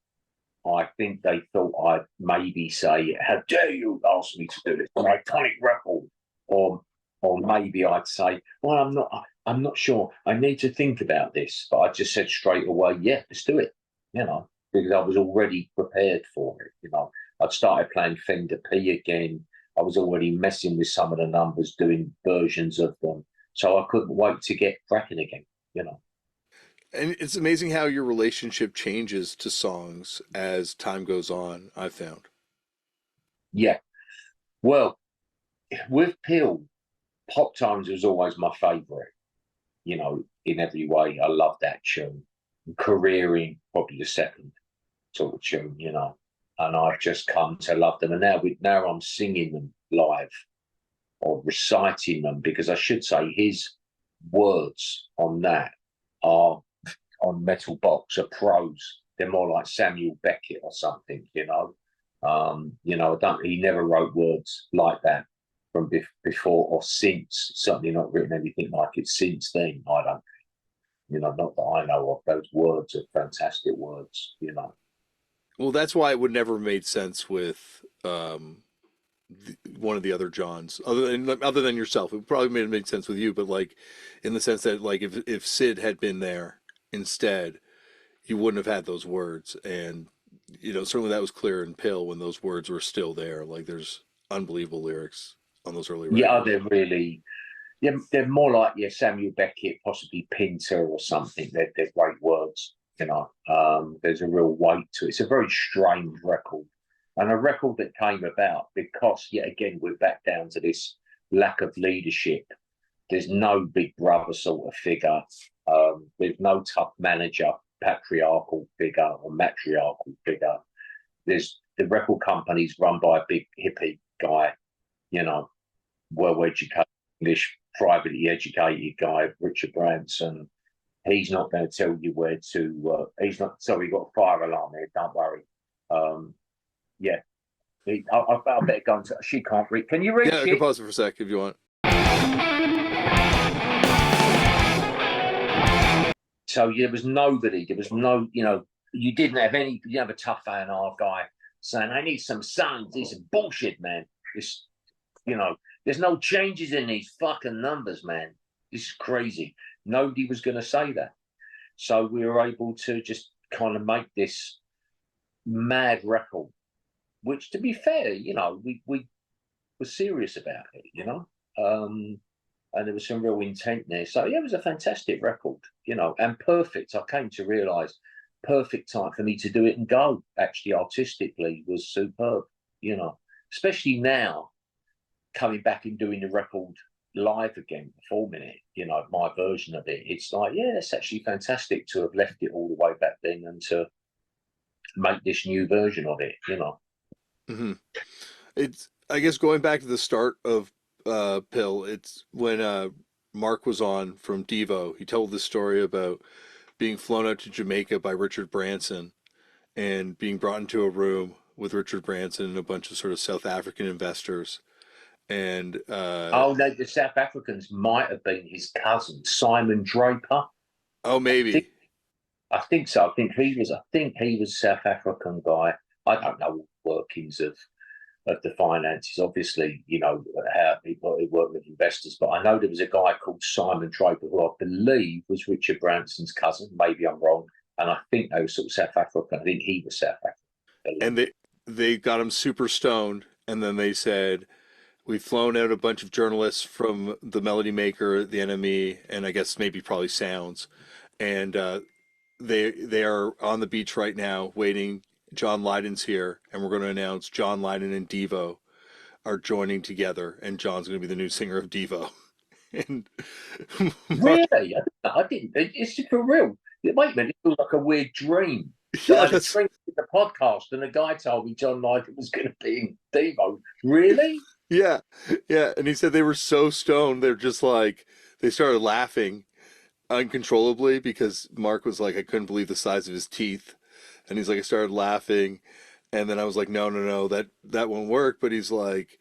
I think they thought I'd maybe say, "How dare you ask me to do this, an iconic record?" Or maybe I'd say, "Well, I'm not sure. I need to think about this." But I just said straight away, "Yeah, let's do it," because I was already prepared for it. I'd started playing Fender P again. I was already messing with some of the numbers, doing versions of them. So I couldn't wait to get cracking again. And it's amazing how your relationship changes to songs as time goes on, I've found. Yeah. Well, with Peel, Pop Times was always my favourite, in every way. I love that tune. Careering, probably the second sort of tune. And I've just come to love them. And now I'm singing them live or reciting them, because I should say his words on that are on Metal Box are prose. They're more like Samuel Beckett or something. He never wrote words like that from before or since. Certainly not written anything like it since then. I don't. Not that I know of. Those words are fantastic words. Well, that's why it would never have made sense with one of the other Johns, other than yourself. It probably made sense with you, but like in the sense that like if Sid had been there instead, you wouldn't have had those words. And certainly that was clear in Pill when those words were still there. Like there's unbelievable lyrics on those early Yeah, records. they're really. Yeah, they're more like Samuel Beckett, possibly Pinter or something. They're great words. There's a real weight to it. It's a very strange record, and a record that came about because, yet again, we're back down to this lack of leadership. There's no big brother sort of figure. There's no tough manager, patriarchal figure or matriarchal figure. There's the record company's run by a big hippie guy, well-educated, English, privately educated guy, Richard Branson. He's not going to tell you where to. He's not. Sorry, got a fire alarm here. Don't worry. Yeah, I better go. She can't read. Can you read? Yeah, I can pause it for a sec if you want. So there was nobody. There was no. You didn't have any. You have a tough A&R guy saying, "I need some sounds." This is bullshit, man. This, there's no changes in these fucking numbers, man. This is crazy. Nobody was going to say that. So we were able to just kind of make this mad record, which, to be fair, we were serious about it, and there was some real intent there. So yeah, it was a fantastic record, and perfect. I came to realise perfect time for me to do it and go. Actually, artistically, was superb, especially now coming back and doing the record live again, performing it, my version of it. It's like, yeah, it's actually fantastic to have left it all the way back then and to make this new version of it. Hmm. It's, I guess, going back to the start of Pill. It's when Mark was on from Devo. He told this story about being flown out to Jamaica by Richard Branson and being brought into a room with Richard Branson and a bunch of sort of South African investors. And Oh no, the South Africans might have been his cousin, Simon Draper. oh, I think maybe. I think so. I think he was a South African guy. I don't know all the workings of the finances, obviously, how people work with investors, but I know there was a guy called Simon Draper who I believe was Richard Branson's cousin. Maybe I'm wrong. And I think they were sort of South African. I think he was South African, I And believe. they got him super stoned, and then they said, we've flown out a bunch of journalists from the Melody Maker, the NME, and I guess maybe probably Sounds, and they are on the beach right now waiting. John Lydon's here, and we're going to announce John Lydon and Devo are joining together, and John's going to be the new singer of Devo. And Mark, Really? I didn't. It's for real. Wait a minute, it feels like a weird dream. That I yeah, had a that's dream with the podcast and a guy told me John Lydon was going to be in Devo. Really? yeah, yeah. And he said they were so stoned, they're just like they started laughing uncontrollably because Mark was like, I couldn't believe the size of his teeth. And he's like, I started laughing. And then I was like, no, no, no, that won't work. But he's like,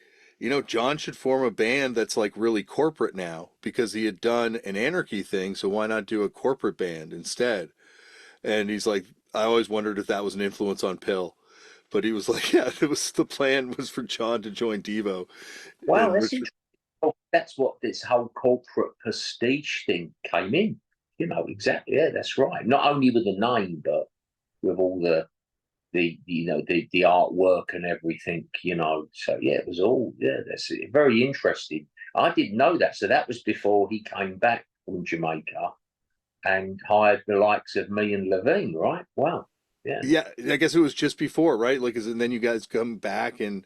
John should form a band that's like really corporate now because he had done an anarchy thing. So why not do a corporate band instead? And he's like, I always wondered if that was an influence on Pill. But he was like, yeah, it was the plan was for John to join Devo. Wow, And that's Richard, interesting. Well, that's what this whole corporate prestige thing came in. Exactly. Yeah, that's right. Not only with the name, but with all the artwork and everything. So yeah, it was all, yeah, that's very interesting. I didn't know that. So that was before he came back from Jamaica and hired the likes of me and Levine, right? Wow. Yeah. yeah, I guess it was just before, right? Like, and then you guys come back, and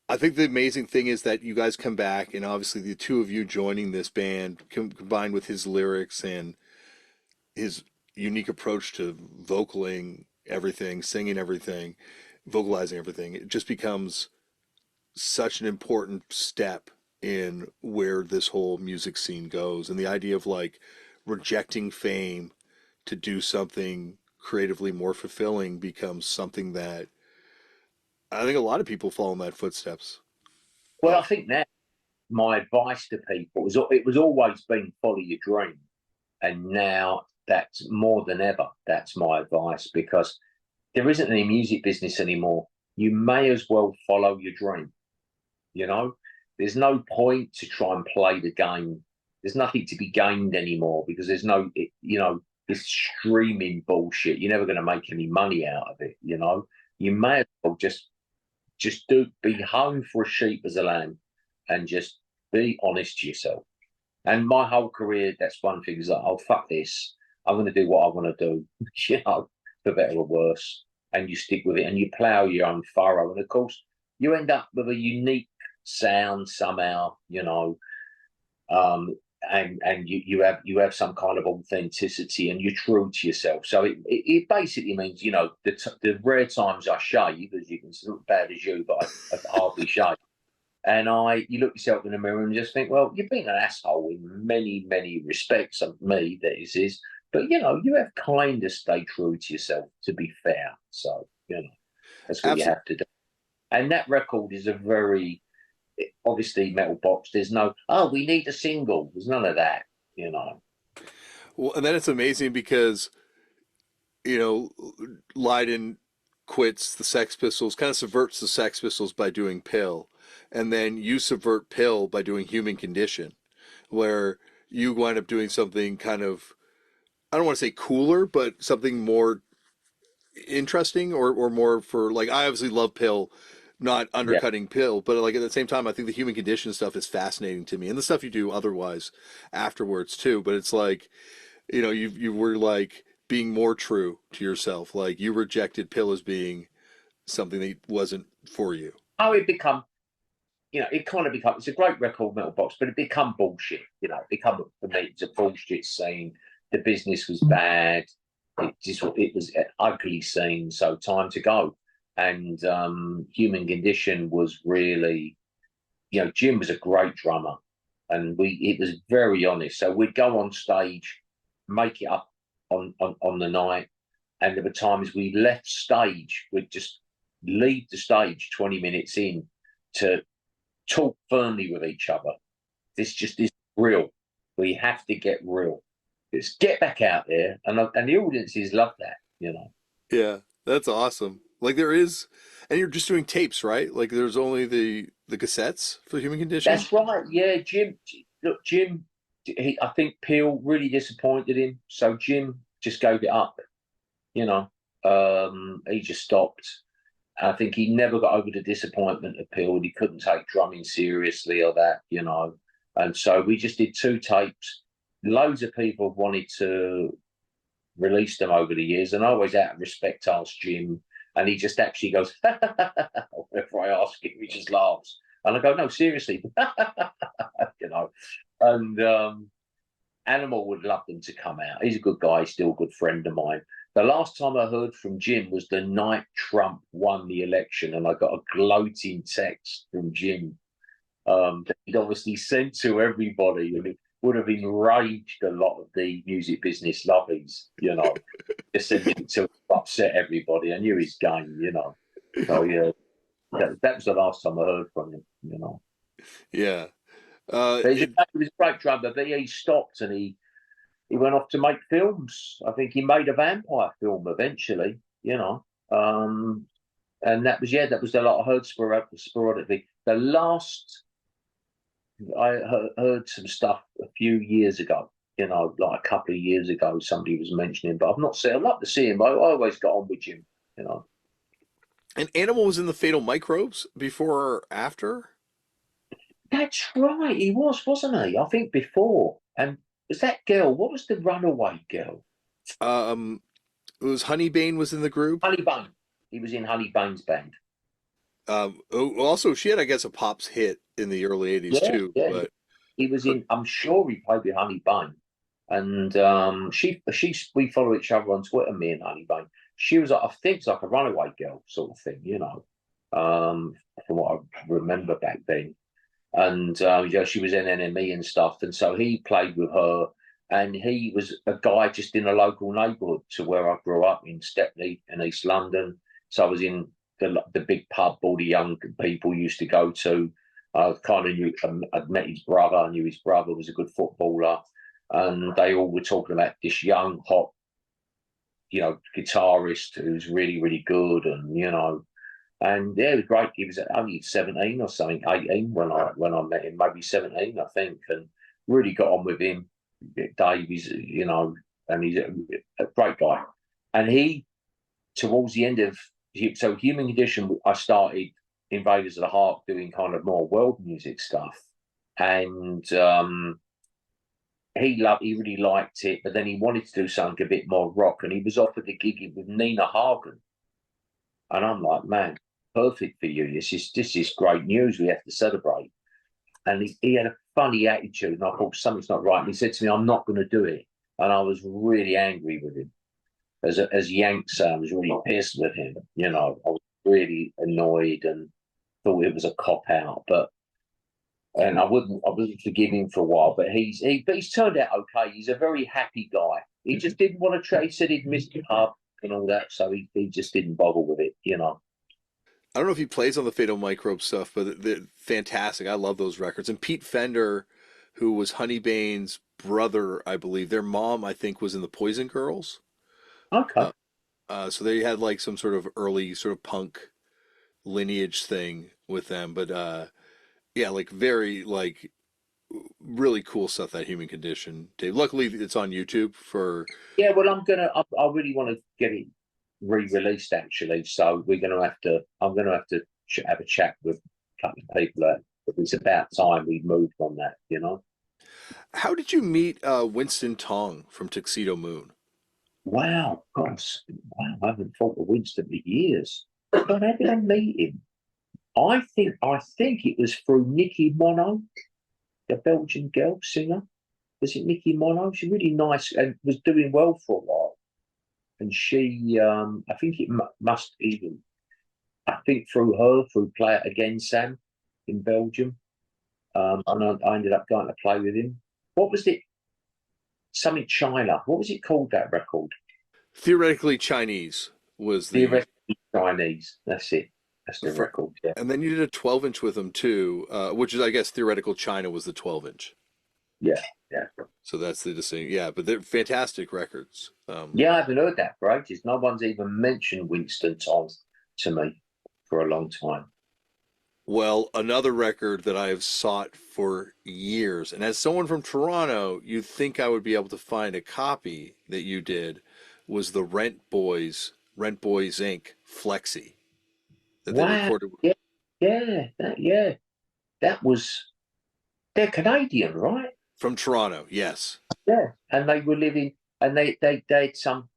I think the amazing thing is that you guys come back, and obviously the two of you joining this band, combined with his lyrics and his unique approach to vocaling everything, singing everything, vocalizing everything, it just becomes such an important step in where this whole music scene goes. And the idea of like rejecting fame to do something creatively more fulfilling becomes something that I think a lot of people follow in that footsteps Well, I of. think now my advice to people was it was always been follow your dream. And now that's more than ever. That's my advice because there isn't any music business anymore. You may as well follow your dream. You know, there's no point to try and play the game. There's nothing to be gained anymore because there's this streaming bullshit. You're never going to make any money out of it. You may as well just be home for a sheep as a lamb and just be honest to yourself. And my whole career, that's one thing is like, oh, fuck this. I'm going to do what I want to do, for better or worse. And you stick with it and you plow your own furrow. And of course, you end up with a unique sound somehow, and you have some kind of authenticity and you're true to yourself. So it basically means, the rare times I shave, as you can see, not bad as you, but I hardly shave. And you look yourself in the mirror and just think, well, you've been an asshole in many, many respects of me, that is. But, you have kind of stayed true to yourself, to be fair. So, that's what you Absolutely. have to do. And that record is a very, obviously, Metal Box. There's no, oh, we need a single. There's none of that. Well, and then it's amazing because, you know, Lydon quits the Sex Pistols, kind of subverts the Sex Pistols by doing Pill. And then you subvert Pill by doing Human Condition, where you wind up doing something kind of I don't want to say cooler, but something more interesting or more for like I obviously love Pill, not Yeah. undercutting Pill, but like at the same time I think the human condition stuff is fascinating to me and the stuff you do otherwise afterwards too. But it's like, you were like being more true to yourself. Like you rejected Pill as being something that wasn't for you. Oh, it become, it kind of become, it's a great record metal box, but it become bullshit. It become, for me, it's a bullshit scene. The business was bad. It was an ugly scene. So time to go. And Human Condition was really, Jim was a great drummer, and it was very honest. So we'd go on stage, make it up on the night, and there were times we left stage, we'd just leave the stage 20 minutes in to talk firmly with each other. This just is real. We have to get real. Let's get back out there, and the audiences love that. Yeah, that's awesome. Like there is, and you're just doing tapes, right? Like there's only the cassettes for the human condition. That's right. Yeah, Jim. Look, Jim. I think Peel really disappointed him, so Jim just gave it up. You know, he just stopped. I think he never got over the disappointment of Peel. He couldn't take drumming seriously or that. And so we just did two tapes. Loads of people wanted to release them over the years, and I always, out of respect, asked Jim, and he just actually goes, whenever I ask him, he just laughs. And I go, no, seriously, you know. And Animal would love them to come out. He's a good guy, still a good friend of mine. The last time I heard from Jim was the night Trump won the election, and I got a gloating text from Jim that he'd obviously sent to everybody, and it would have enraged a lot of the music business lovies, just sending it to upset everybody. I knew his game. So yeah, that was the last time I heard from him. Yeah. But It, he was a great drummer, but he stopped and he went off to make films. I think he made a vampire film eventually. And that was the lot I heard sporadically. The last I heard some stuff a few years ago, like a couple of years ago, somebody was mentioning, but I've not seen. I'd love to see him. I always got on with him. and Animal was in the Fatal Microbes before or after? That's right, he was, wasn't he? I think before. And was that girl? What was the runaway girl? Um, it was Honeybane was in the group. Honeybone. He was in Honeybone's band. Also, she had, I guess, a pops hit in the early '80s Yeah, too. yeah. But He was her, in. I'm sure he played with Honeybone, and we follow each other on Twitter. Me and Honeybone. She was, I think, it's like a runaway girl sort of thing. From what I remember back then. And she was in NME and stuff, and so he played with her. And he was a guy just in a local neighbourhood to where I grew up in Stepney in East London. So I was in the big pub all the young people used to go to. I kind of knew, I'd met his brother. I knew his brother was a good footballer, and they all were talking about this young, hot, guitarist who's really, really good, and yeah, it was great. He was only 17 or something, 18 when I met him, maybe 17, I think, and really got on with him. Dave, and he's a great guy. And he, towards the end of, so Human Condition, I started Invaders of the Heart doing kind of more world music stuff. And he really liked it, but then he wanted to do something a bit more rock, and he was offered a gig with Nina Hagen. And I'm like, man, perfect for you. This is great news. We have to celebrate. And he had a funny attitude, and I thought something's not right. And he said to me, "I'm not going to do it." And I was really angry with him. As Yanks, I was really pissed with him. I was really annoyed and thought it was a cop out. And I wouldn't forgive him for a while. But he's turned out okay. He's a very happy guy. He just didn't want to try. He said he'd missed the pub and all that, so he just didn't bother with it. I don't know if he plays on the Fatal Microbe stuff, but they're fantastic. I love those records. And Pete Fender, who was Honeybane's brother, I believe, their mom, I think, was in the Poison Girls. Okay. Uh, so they had like some sort of early sort of punk lineage thing with them. But yeah, like very like really cool stuff, that Human Condition, Dave. Luckily, it's on YouTube for. Yeah, well, I really want to get it re-released actually. So we're gonna have to. I'm gonna have to have a chat with a couple of people. It's about time we moved on that. You know. How did you meet Winston Tong from Tuxedo Moon? Wow, gosh, wow! I haven't thought of Winston for years. God, how did I meet him? I think it was through Nikki Mono, the Belgian girl singer. Was it Nikki Mono? She's really nice and was doing well for a while. And she, I think it must even, I think through her, through Play It Again, Sam, in Belgium. And I ended up going to play with him. What was it? Something China. What was it called, that record? Theoretically Chinese was the. Theoretically Chinese. That's it. That's the For, record. Yeah. and then you did a 12-inch with them too, which is, I guess, Theoretical China was the 12-inch. Yeah. Yeah. So that's the distinct. Yeah, but they're fantastic records. Yeah, I haven't heard that for ages. No one's even mentioned Winston Tom to me for a long time. Well, another record that I have sought for years, and as someone from Toronto, you'd think I would be able to find a copy that you did, was the Rent Boys Inc. Flexi that they Wow. recorded Yeah. Yeah. That was, they're Canadian, right? from Toronto. Yes. Yeah. And they were living, and they had some,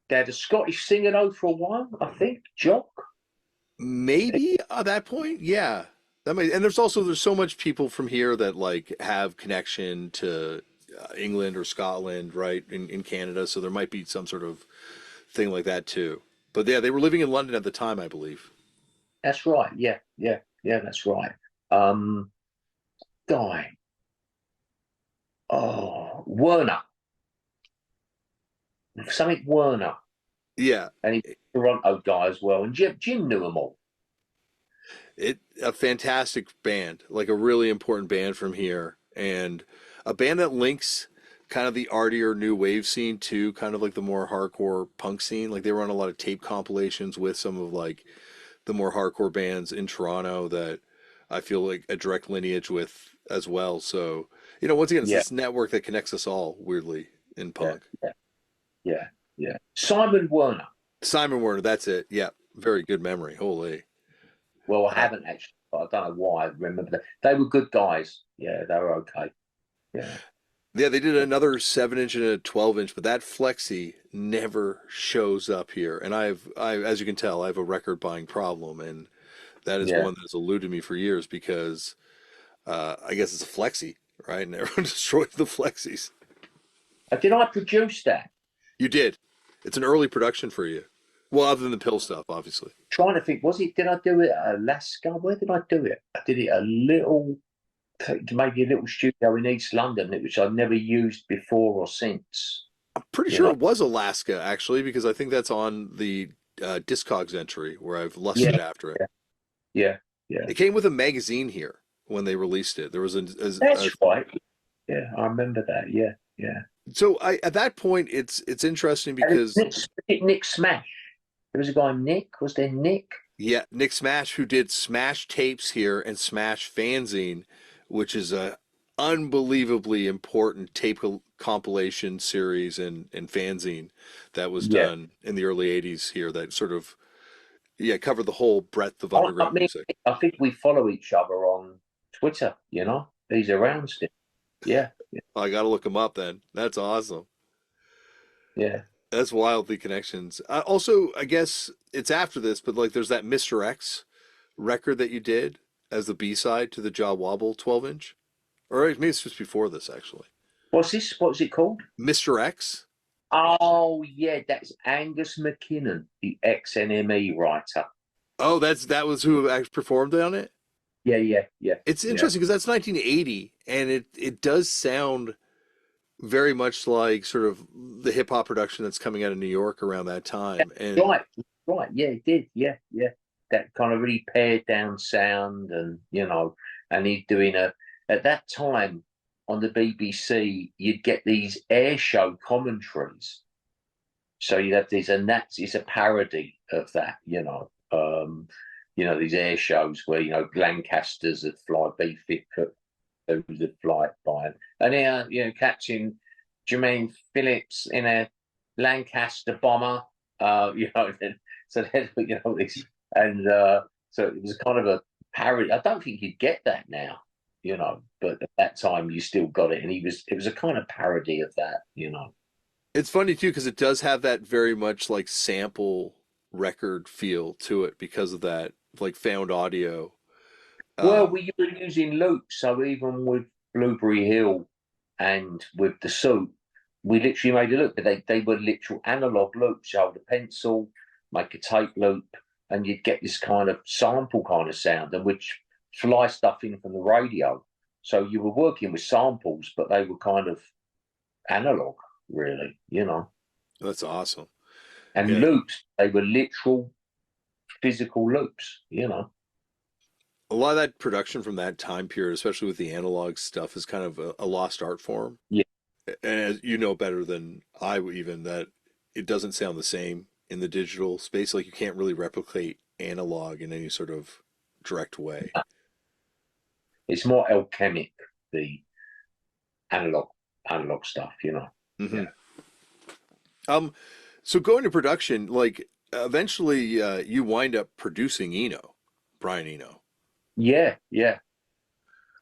they had a Scottish singer though for a while, I think, Jock. Maybe at that point, yeah. That may, and there's so much people from here that like have connection to England or Scotland, right, in Canada. So there might be some sort of thing like that too. But yeah, they were living in London at the time, I believe. That's right. Yeah, that's right. Um, Guy, oh, Werner, something Werner, Yeah, and he's a Toronto guy as well. And Jim knew them all. it a fantastic band, like a really important band from here, and a band that links kind of the artier new wave scene to kind of like the more hardcore punk scene. Like they were on a lot of tape compilations with some of like the more hardcore bands in Toronto that I feel like a direct lineage with as well. So, once again, it's Yeah, this network that connects us all weirdly in yeah, punk. yeah, yeah, yeah. Simon Werner. Simon Werner, that's it. Yeah, very good memory. Holy. Well, I Uh, haven't actually, but I don't know why I remember that. They were good guys. Yeah, they were okay. Yeah. yeah, they did another 7-inch and a 12-inch, but that Flexi never shows up here. And as you can tell, I have a record buying problem, and that is Yeah. one that has eluded me for years because I guess it's a Flexi, right? And everyone destroys the Flexis. Did I produce that? You did. It's an early production for you. Well, other than the pill stuff, obviously. Trying to think, did I do it at Alaska? Where did I do it? I did it maybe a little studio in East London, which I've never used before or since. I'm pretty You sure know? it was Alaska, actually, because I think that's on the Discogs entry where I've lusted Yeah, after it. yeah, yeah, yeah. It came with a magazine here when they released it. There was That's right. Yeah, I remember that. Yeah, yeah. so at that point it's interesting And because Nick Smash. There was a guy, Nick. Was there Nick? yeah, Nick Smash, who did Smash tapes here and Smash Fanzine, which is a unbelievably important tape compilation series and fanzine that was Yeah. done in the early 80s here that sort of covered the whole breadth of I underground mean, music. I think we follow each other on Twitter. He's around still. Yeah, I got to look him up then. That's awesome. yeah. That's wildly connections. Also, I guess it's after this, but like there's that Mr. X record that you did as the B-side to the Jah Wobble 12-inch. Or maybe it's just before this, actually. What's this? What's it called? Mr. X? Oh, yeah, that's Angus McKinnon, the ex-NME writer. Oh, that was who actually performed on it? Yeah. It's Yeah. interesting because that's 1980, and it does sound very much like sort of the hip hop production that's coming out of New York around that time. And Right. Yeah, it did. Yeah. That kind of really pared down sound, and he's doing at that time on the BBC, you'd get these air show commentaries. So you'd have these, and it's a parody of that. These air shows where Lancasters would fly B-50 do the flight by. And here, you know, catching Jermaine Phillips in a Lancaster bomber, you know, so then, you know, this, and so it was kind of a parody. I don't think you'd get that now, you know, but at that time you still got it, and it was a kind of parody of that, you know. It's funny too because it does have that very much like sample record feel to it because of that like found audio. Well, Um, we were using loops, so even with Blueberry Hill and with the suit, we literally made a loop, but they were literal analog loops. You hold a pencil, make a tape loop, and you'd get this kind of sample kind of sound, and which fly stuff in from the radio. So you were working with samples, but they were kind of analog, really, you know. that's awesome. And Yeah, loops, they were literal physical loops, you know. a lot of that production from that time period, especially with the analog stuff, is kind of a lost art form. Yeah, And as you know better than I would even that it doesn't sound the same in the digital space. Like you can't really replicate analog in any sort of direct way. it's more alchemic, the analog analog stuff, you know. Hmm. Yeah. Um, so going to production, like eventually you wind up producing Eno, Brian Eno. Yeah, yeah.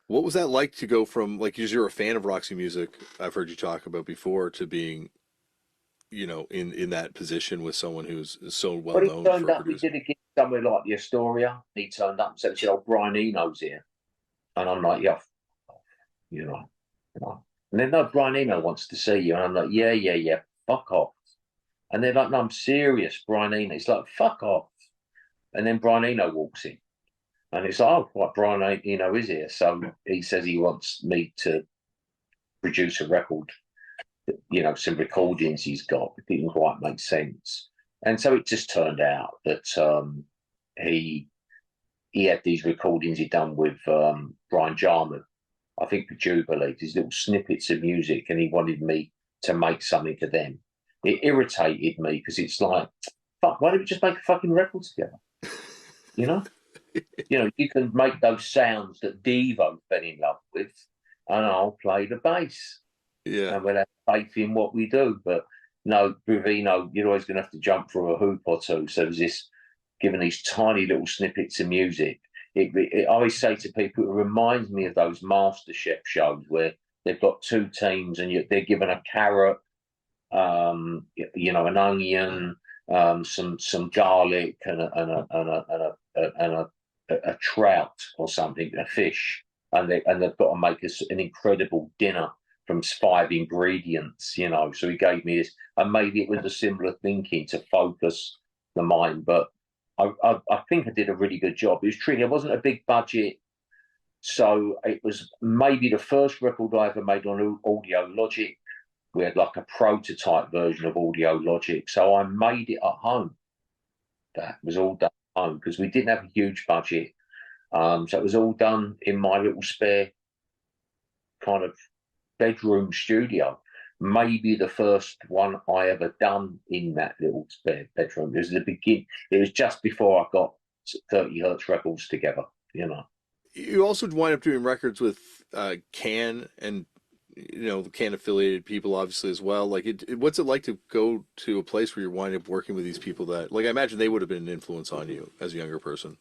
What was that like to go from like, because you're a fan of Roxy music, I've heard you talk about before, to being, in that position with someone who's so well But he known turned for up, we producing. did a gig somewhere like the Astoria. He turned up and said, "Oh, Brian Eno's here." And I'm like, yeah, you know, you know. And then, no, Brian Eno wants to see you. And I'm like, yeah, yeah, yeah, fuck off. And they're like, no, I'm serious, Brian Eno. It's like, fuck off. And then Brian Eno walks in. And it's like, oh, what, Brian Eno is here. So he says he wants me to produce a record, you know, some recordings he's got. It didn't quite make sense. And so it just turned out that he he had these recordings he'd done with Brian Jarman, I think for Jubilee, these little snippets of music, and he wanted me to make something for them. It irritated me because it's like, fuck, why don't we just make a fucking record together? You know? You know, you can make those sounds that Devo fell in love with, and I'll play the bass. Yeah. And we'll have faith in what we do. But no, Brivino, you're always going to have to jump through a hoop or two. So there's this, given these tiny little snippets of music. I always say to people, it reminds me of those MasterChef shows where they've got two teams and they're given a carrot, you know, an onion, some garlic, and a trout or something, a fish, and they've got to make an incredible dinner from 5 ingredients, you know. So he gave me this, and maybe it was a similar thinking to focus the mind, but I think I did a really good job. It was tricky. It wasn't a big budget, so it was maybe the first record I ever made on Audio Logic. We had like a prototype version of Audio Logic, so I made it at home. That was all done at home because we didn't have a huge budget. So it was all done in my little spare kind of bedroom studio. Maybe the first one I ever done in that little spare bedroom. It was the begin. It was just before I got 30 Hertz Records together. You know. You also wind up doing records with Can and Can affiliated people obviously as well. Like, what's it like to go to a place where you're winding up working with these people that, like, I imagine they would have been an influence on you as a younger person.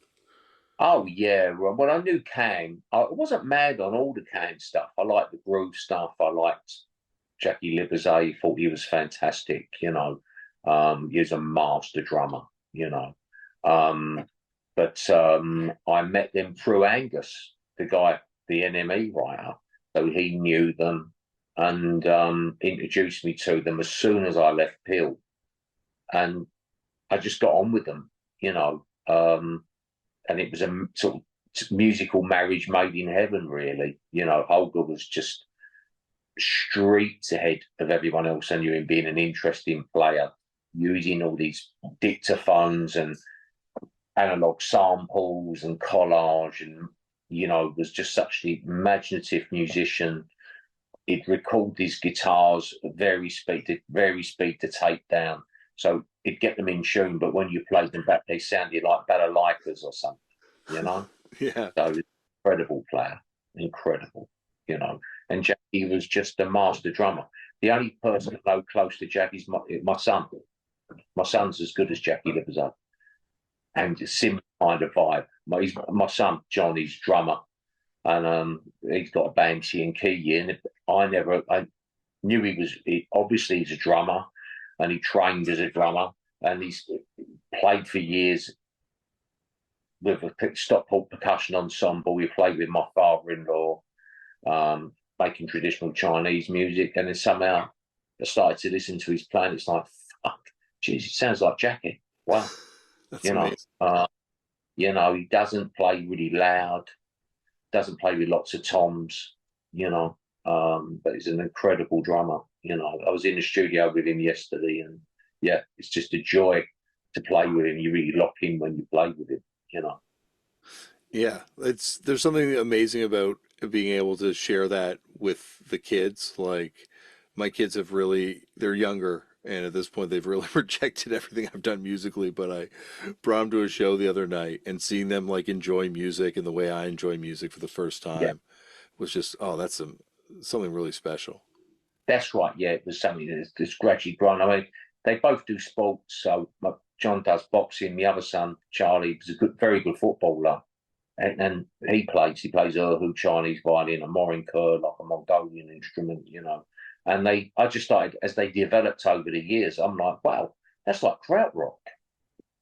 Oh yeah. Well, I knew Kang. I wasn't mad on all the Kang stuff. I liked the groove stuff. I liked Jackie Libizet. Thought he was fantastic. You know, he was a master drummer. You know, um, but I met them through Angus, the guy, the NME writer. So he knew them and introduced me to them as soon as I left Peel, and I just got on with them. You know. And it was a sort of musical marriage made in heaven, really. You know, Holger was just streets ahead of everyone else I knew him being an interesting player, using all these dictaphones and analog samples and collage, and you know, was just such an imaginative musician. He'd record these guitars at very speed to tape down. So he'd get them in tune, but when you played them back, they sounded like balalaikas or something, you know? Yeah. So incredible player, incredible. you know. And Jackie was just a master drummer. The only person I know close to Jackie's my son. My son's as good as Jackie Liverpool, and a similar kind of vibe. My son John, he's drummer, and he's got a band C and Key, and I knew obviously he's a drummer, and he trained as a drummer, and he's played for years with a Stockport percussion ensemble. We played with my father-in-law, making traditional Chinese music, and then somehow I started to listen to his playing. It's like, fuck, geez, it sounds like Jackie. Wow, That's you know, amazing. he doesn't play really loud, doesn't play with lots of toms, you know, but he's an incredible drummer. You know, I was in the studio with him yesterday, and yeah, it's just a joy to play with him. You really lock in when you play with him, you know. Yeah, there's something amazing about being able to share that with the kids. Like my kids have really, they're younger, and at this point they've really rejected everything I've done musically, but I brought them to a show the other night and seeing them like enjoy music and the way I enjoy music for the first Yeah, time was just, oh, something really special. that's right. Yeah, it was something that's gradually grown. I mean, they both do sports. So John does boxing. The other son, Charlie, is a very good footballer. And he plays erhu, Chinese violin, a morinka, like a Mongolian instrument, you know. And I just started, as they developed over the years, I'm like, wow, that's like krautrock.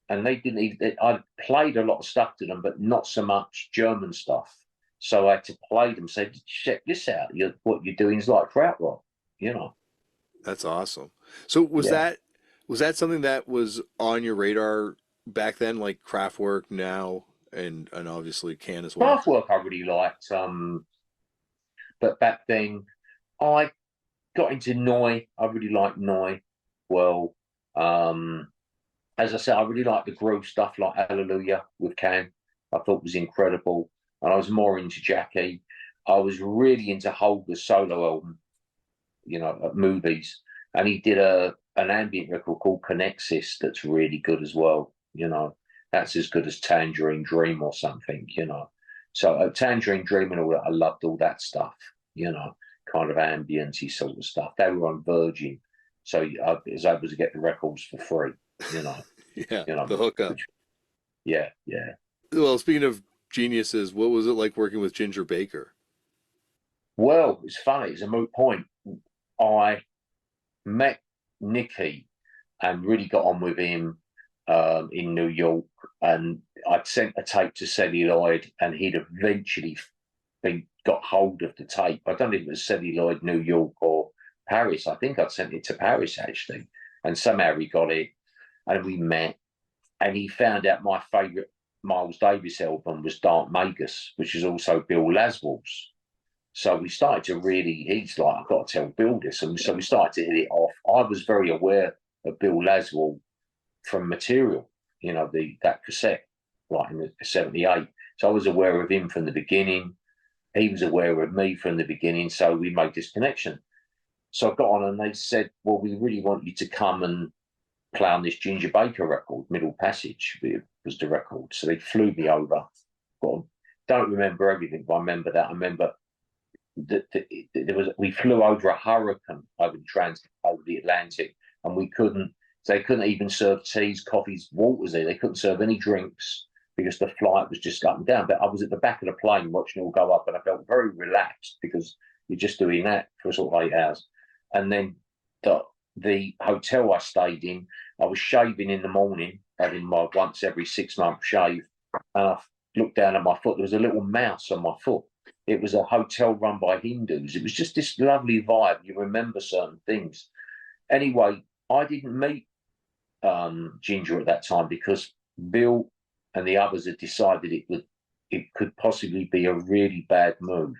And they didn't even, I played a lot of stuff to them, but not so much German stuff. So I had to play them, say, check this out. What you're doing is like krautrock, you know. That's awesome. So Yeah. was that something that was on your radar back then, like Kraftwerk now and obviously can as well? Craftwork I really liked. But back then I got into Noi. I really liked Noi. Well, um, as I said, I really like the groove stuff like Hallelujah with Can. I thought was incredible. And I was more into Jackie. I was really into Holger's solo album, you know, at movies. And he did an ambient record called Connexus that's really good as well, you know. That's as good as Tangerine Dream or something, you know. So Tangerine Dream and all that, I loved all that stuff, you know, kind of ambienty sort of stuff. They were on Virgin. So I was able to get the records for free, you know Yeah, you know, the hookup. which, yeah, yeah. Well, speaking of geniuses, what was it like working with Ginger Baker? Well, it's funny. It's a moot point. I met Nicky and really got on with him in New York, and I'd sent a tape to Celluloid, and he'd eventually got hold of the tape. I don't know if it was Celluloid, New York, or Paris. I think I'd sent it to Paris actually, and somehow he got it, and we met, and he found out my favourite Miles Davis album was Dark Magus, which is also Bill Laswell's. So we started to really, he's like, I've got to tell Bill this. And so we started to hit it off. I was very aware of Bill Laswell from Material, you know, that cassette, like in the 78. So I was aware of him from the beginning. He was aware of me from the beginning. So we made this connection. So I got on and they said, well, we really want you to come and play on this Ginger Baker record, Middle Passage was the record. So they flew me over. Don't remember everything, but I remember that. I remember that we flew over a hurricane over the Atlantic, and they couldn't even serve teas, coffees, waters there. They couldn't serve any drinks because the flight was just up and down. But I was at the back of the plane watching it all go up, and I felt very relaxed because you're just doing that for sort of 8 hours. And then the hotel I stayed in, I was shaving in the morning, having my once every 6 month shave, and I looked down at my foot. There was a little mouse on my foot. It was a hotel run by Hindus. It was just this lovely vibe. You remember certain things. Anyway, I didn't meet Ginger at that time because Bill and the others had decided it could possibly be a really bad move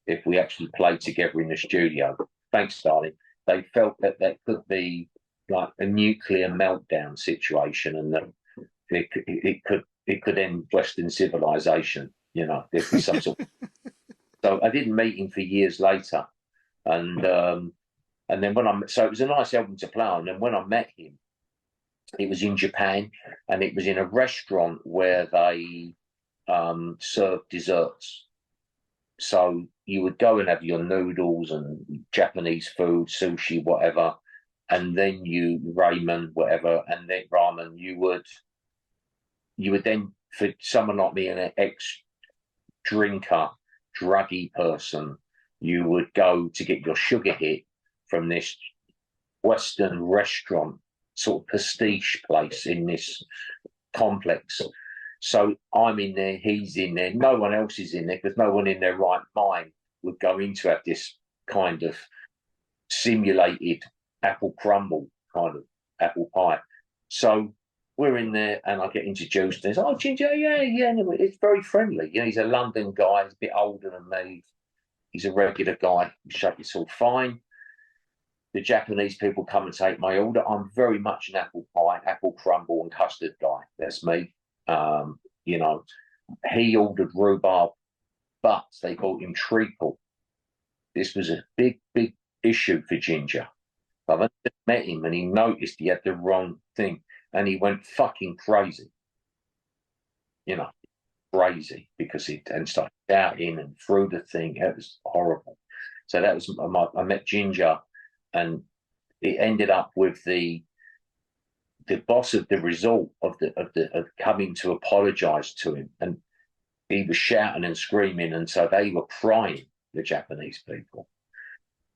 if we actually played together in the studio. Thanks, darling. They felt that could be like a nuclear meltdown situation, and that it could end Western civilization. You know, there'd be some sort. So I didn't meet him for years later, and then so it was a nice album to play on. And when I met him, it was in Japan, and it was in a restaurant where they served desserts. So you would go and have your noodles and Japanese food, sushi, whatever, and then ramen, whatever, and then ramen. You would then, for someone like me, an ex-drinker, druggy person, you would go to get your sugar hit from this Western restaurant, sort of pastiche place in this complex. So I'm in there, he's in there, no one else is in there because no one in their right mind would go in to have this kind of simulated apple crumble kind of apple pie. So we're in there and I get introduced and he's, oh, Ginger, yeah, yeah. And it's very friendly. You know, he's a London guy, he's a bit older than me. He's a regular guy. It's all fine. The Japanese people come and take my order. I'm very much an apple pie, apple crumble, and custard guy. That's me. You know, he ordered rhubarb, but they bought him treacle. This was a big, big issue for Ginger. I've met him and he noticed he had the wrong thing and he went fucking crazy. You know, crazy because he and started shouting and threw the thing. It was horrible. So that was I met Ginger, and it ended up with the boss of the resort of coming to apologize to him, and he was shouting and screaming, and so they were crying, the Japanese people,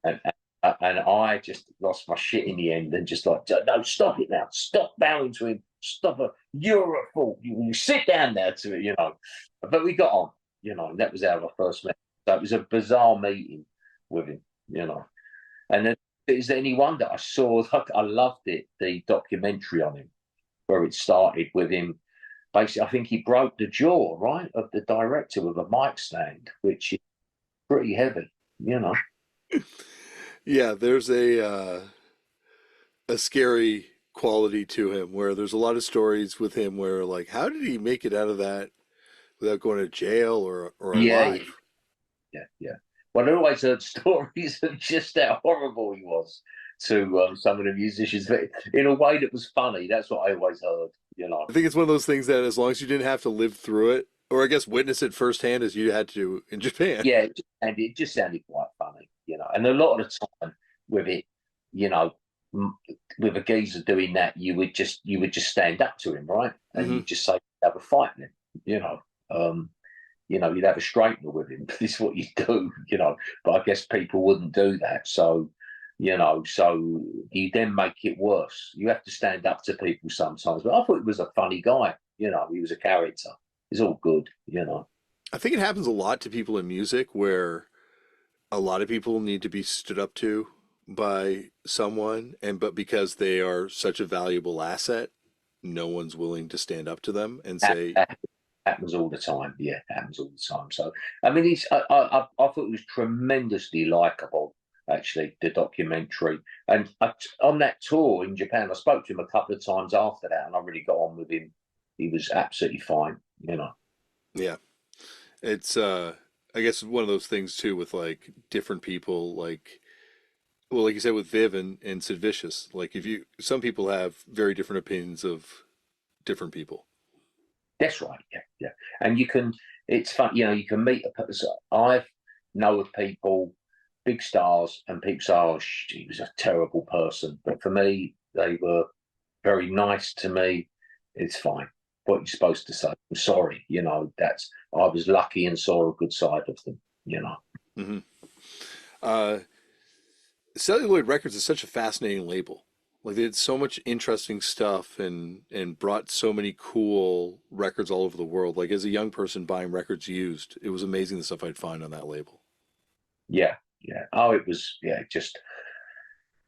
and I just lost my shit in the end and just like, no, stop it now, stop bowing to him, stop it, you're a fool, you sit down there to it, you know. But we got on, you know, and that was how I first met. So it was a bizarre meeting with him, you know. And then is there any wonder I saw, I loved it, the documentary on him, where it started with him. Basically, I think he broke the jaw, right, of the director with a mic stand, which is pretty heavy, you know. Yeah, there's a scary quality to him where there's a lot of stories with him where like how did he make it out of that without going to jail or Yeah, alive? yeah. Well, I always heard stories of just how horrible he was to some of the musicians, but in a way that was funny. That's what I always heard, you know. I think it's one of those things that as long as you didn't have to live through it, or I guess witness it firsthand as you had to in Japan. Yeah, it just sounded quite funny, you know. And a lot of the time with it, you know, with a geezer doing that, you would just stand up to him, right, and Hmm. you just say, have a fight with him, you know. You know, you'd have a straightener with him. This is what you do, you know. But I guess people wouldn't do that, so you know, so you then make it worse. You have to stand up to people sometimes. But I thought he was a funny guy, you know. He was a character. It's all good, you know. I think it happens a lot to people in music where a lot of people need to be stood up to by someone, and but because they are such a valuable asset, no one's willing to stand up to them and say, That happens all the time. Yeah, happens all the time. So, I mean, I thought it was tremendously likable, actually, the documentary. And on that tour in Japan, I spoke to him a couple of times after that, and I really got on with him. He was absolutely fine, you know. yeah, it's I guess one of those things too with like different people like well like you said with Viv and Sid Vicious like if you some people have very different opinions of different people. That's right. Yeah, yeah. And you can, it's fun, you know, you can meet a person. I know of people, big stars, and people say, oh, he was a terrible person. But for me, they were very nice to me. It's fine. What you're supposed to say. I'm sorry. You know, I was lucky and saw a good side of them, you know. Hmm. uh Celluloid Records is such a fascinating label. Like they did so much interesting stuff and brought so many cool records all over the world. Like as a young person buying records used, it was amazing the stuff I'd find on that label. Yeah, yeah. Oh, it was, yeah, just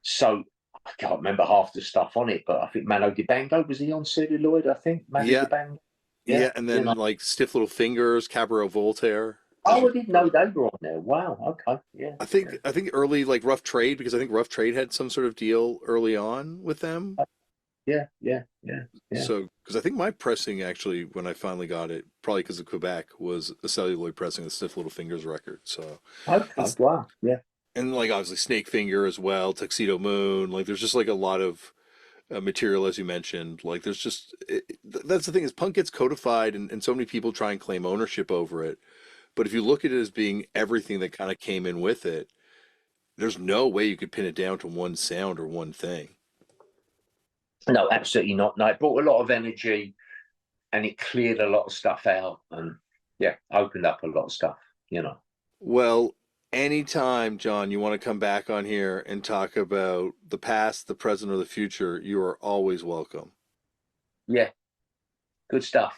so, I can't remember half the stuff on it, but I think Mano Dibango, was he on celluloid? I think Mano Yeah, Dibango. Yeah, yeah, and you know. then like Stiff Little Fingers, Cabaret Voltaire, as Oh, you I didn't know heard. they were on there. Wow. Okay. Yeah. Yeah. I think early like Rough Trade because I think Rough Trade had some sort of deal early on with them. Yeah. Yeah. Yeah. Yeah. So because I think my pressing actually when I finally got it, probably because of Quebec, was a celluloid pressing, the Stiff Little Fingers record. So Okay. it's Wow. Yeah. and like obviously Snake Finger as well, Tuxedo Moon. Like there's just like a lot of material as you mentioned. Like there's just that's the thing is punk gets codified and so many people try and claim ownership over it. But if you look at it as being everything that kind of came in with it, there's no way you could pin it down to one sound or one thing. No, absolutely not. No, it brought a lot of energy and it cleared a lot of stuff out and yeah, opened up a lot of stuff, you know. Well, anytime, John, you want to come back on here and talk about the past, the present, or the future, you are always welcome. Yeah, good stuff.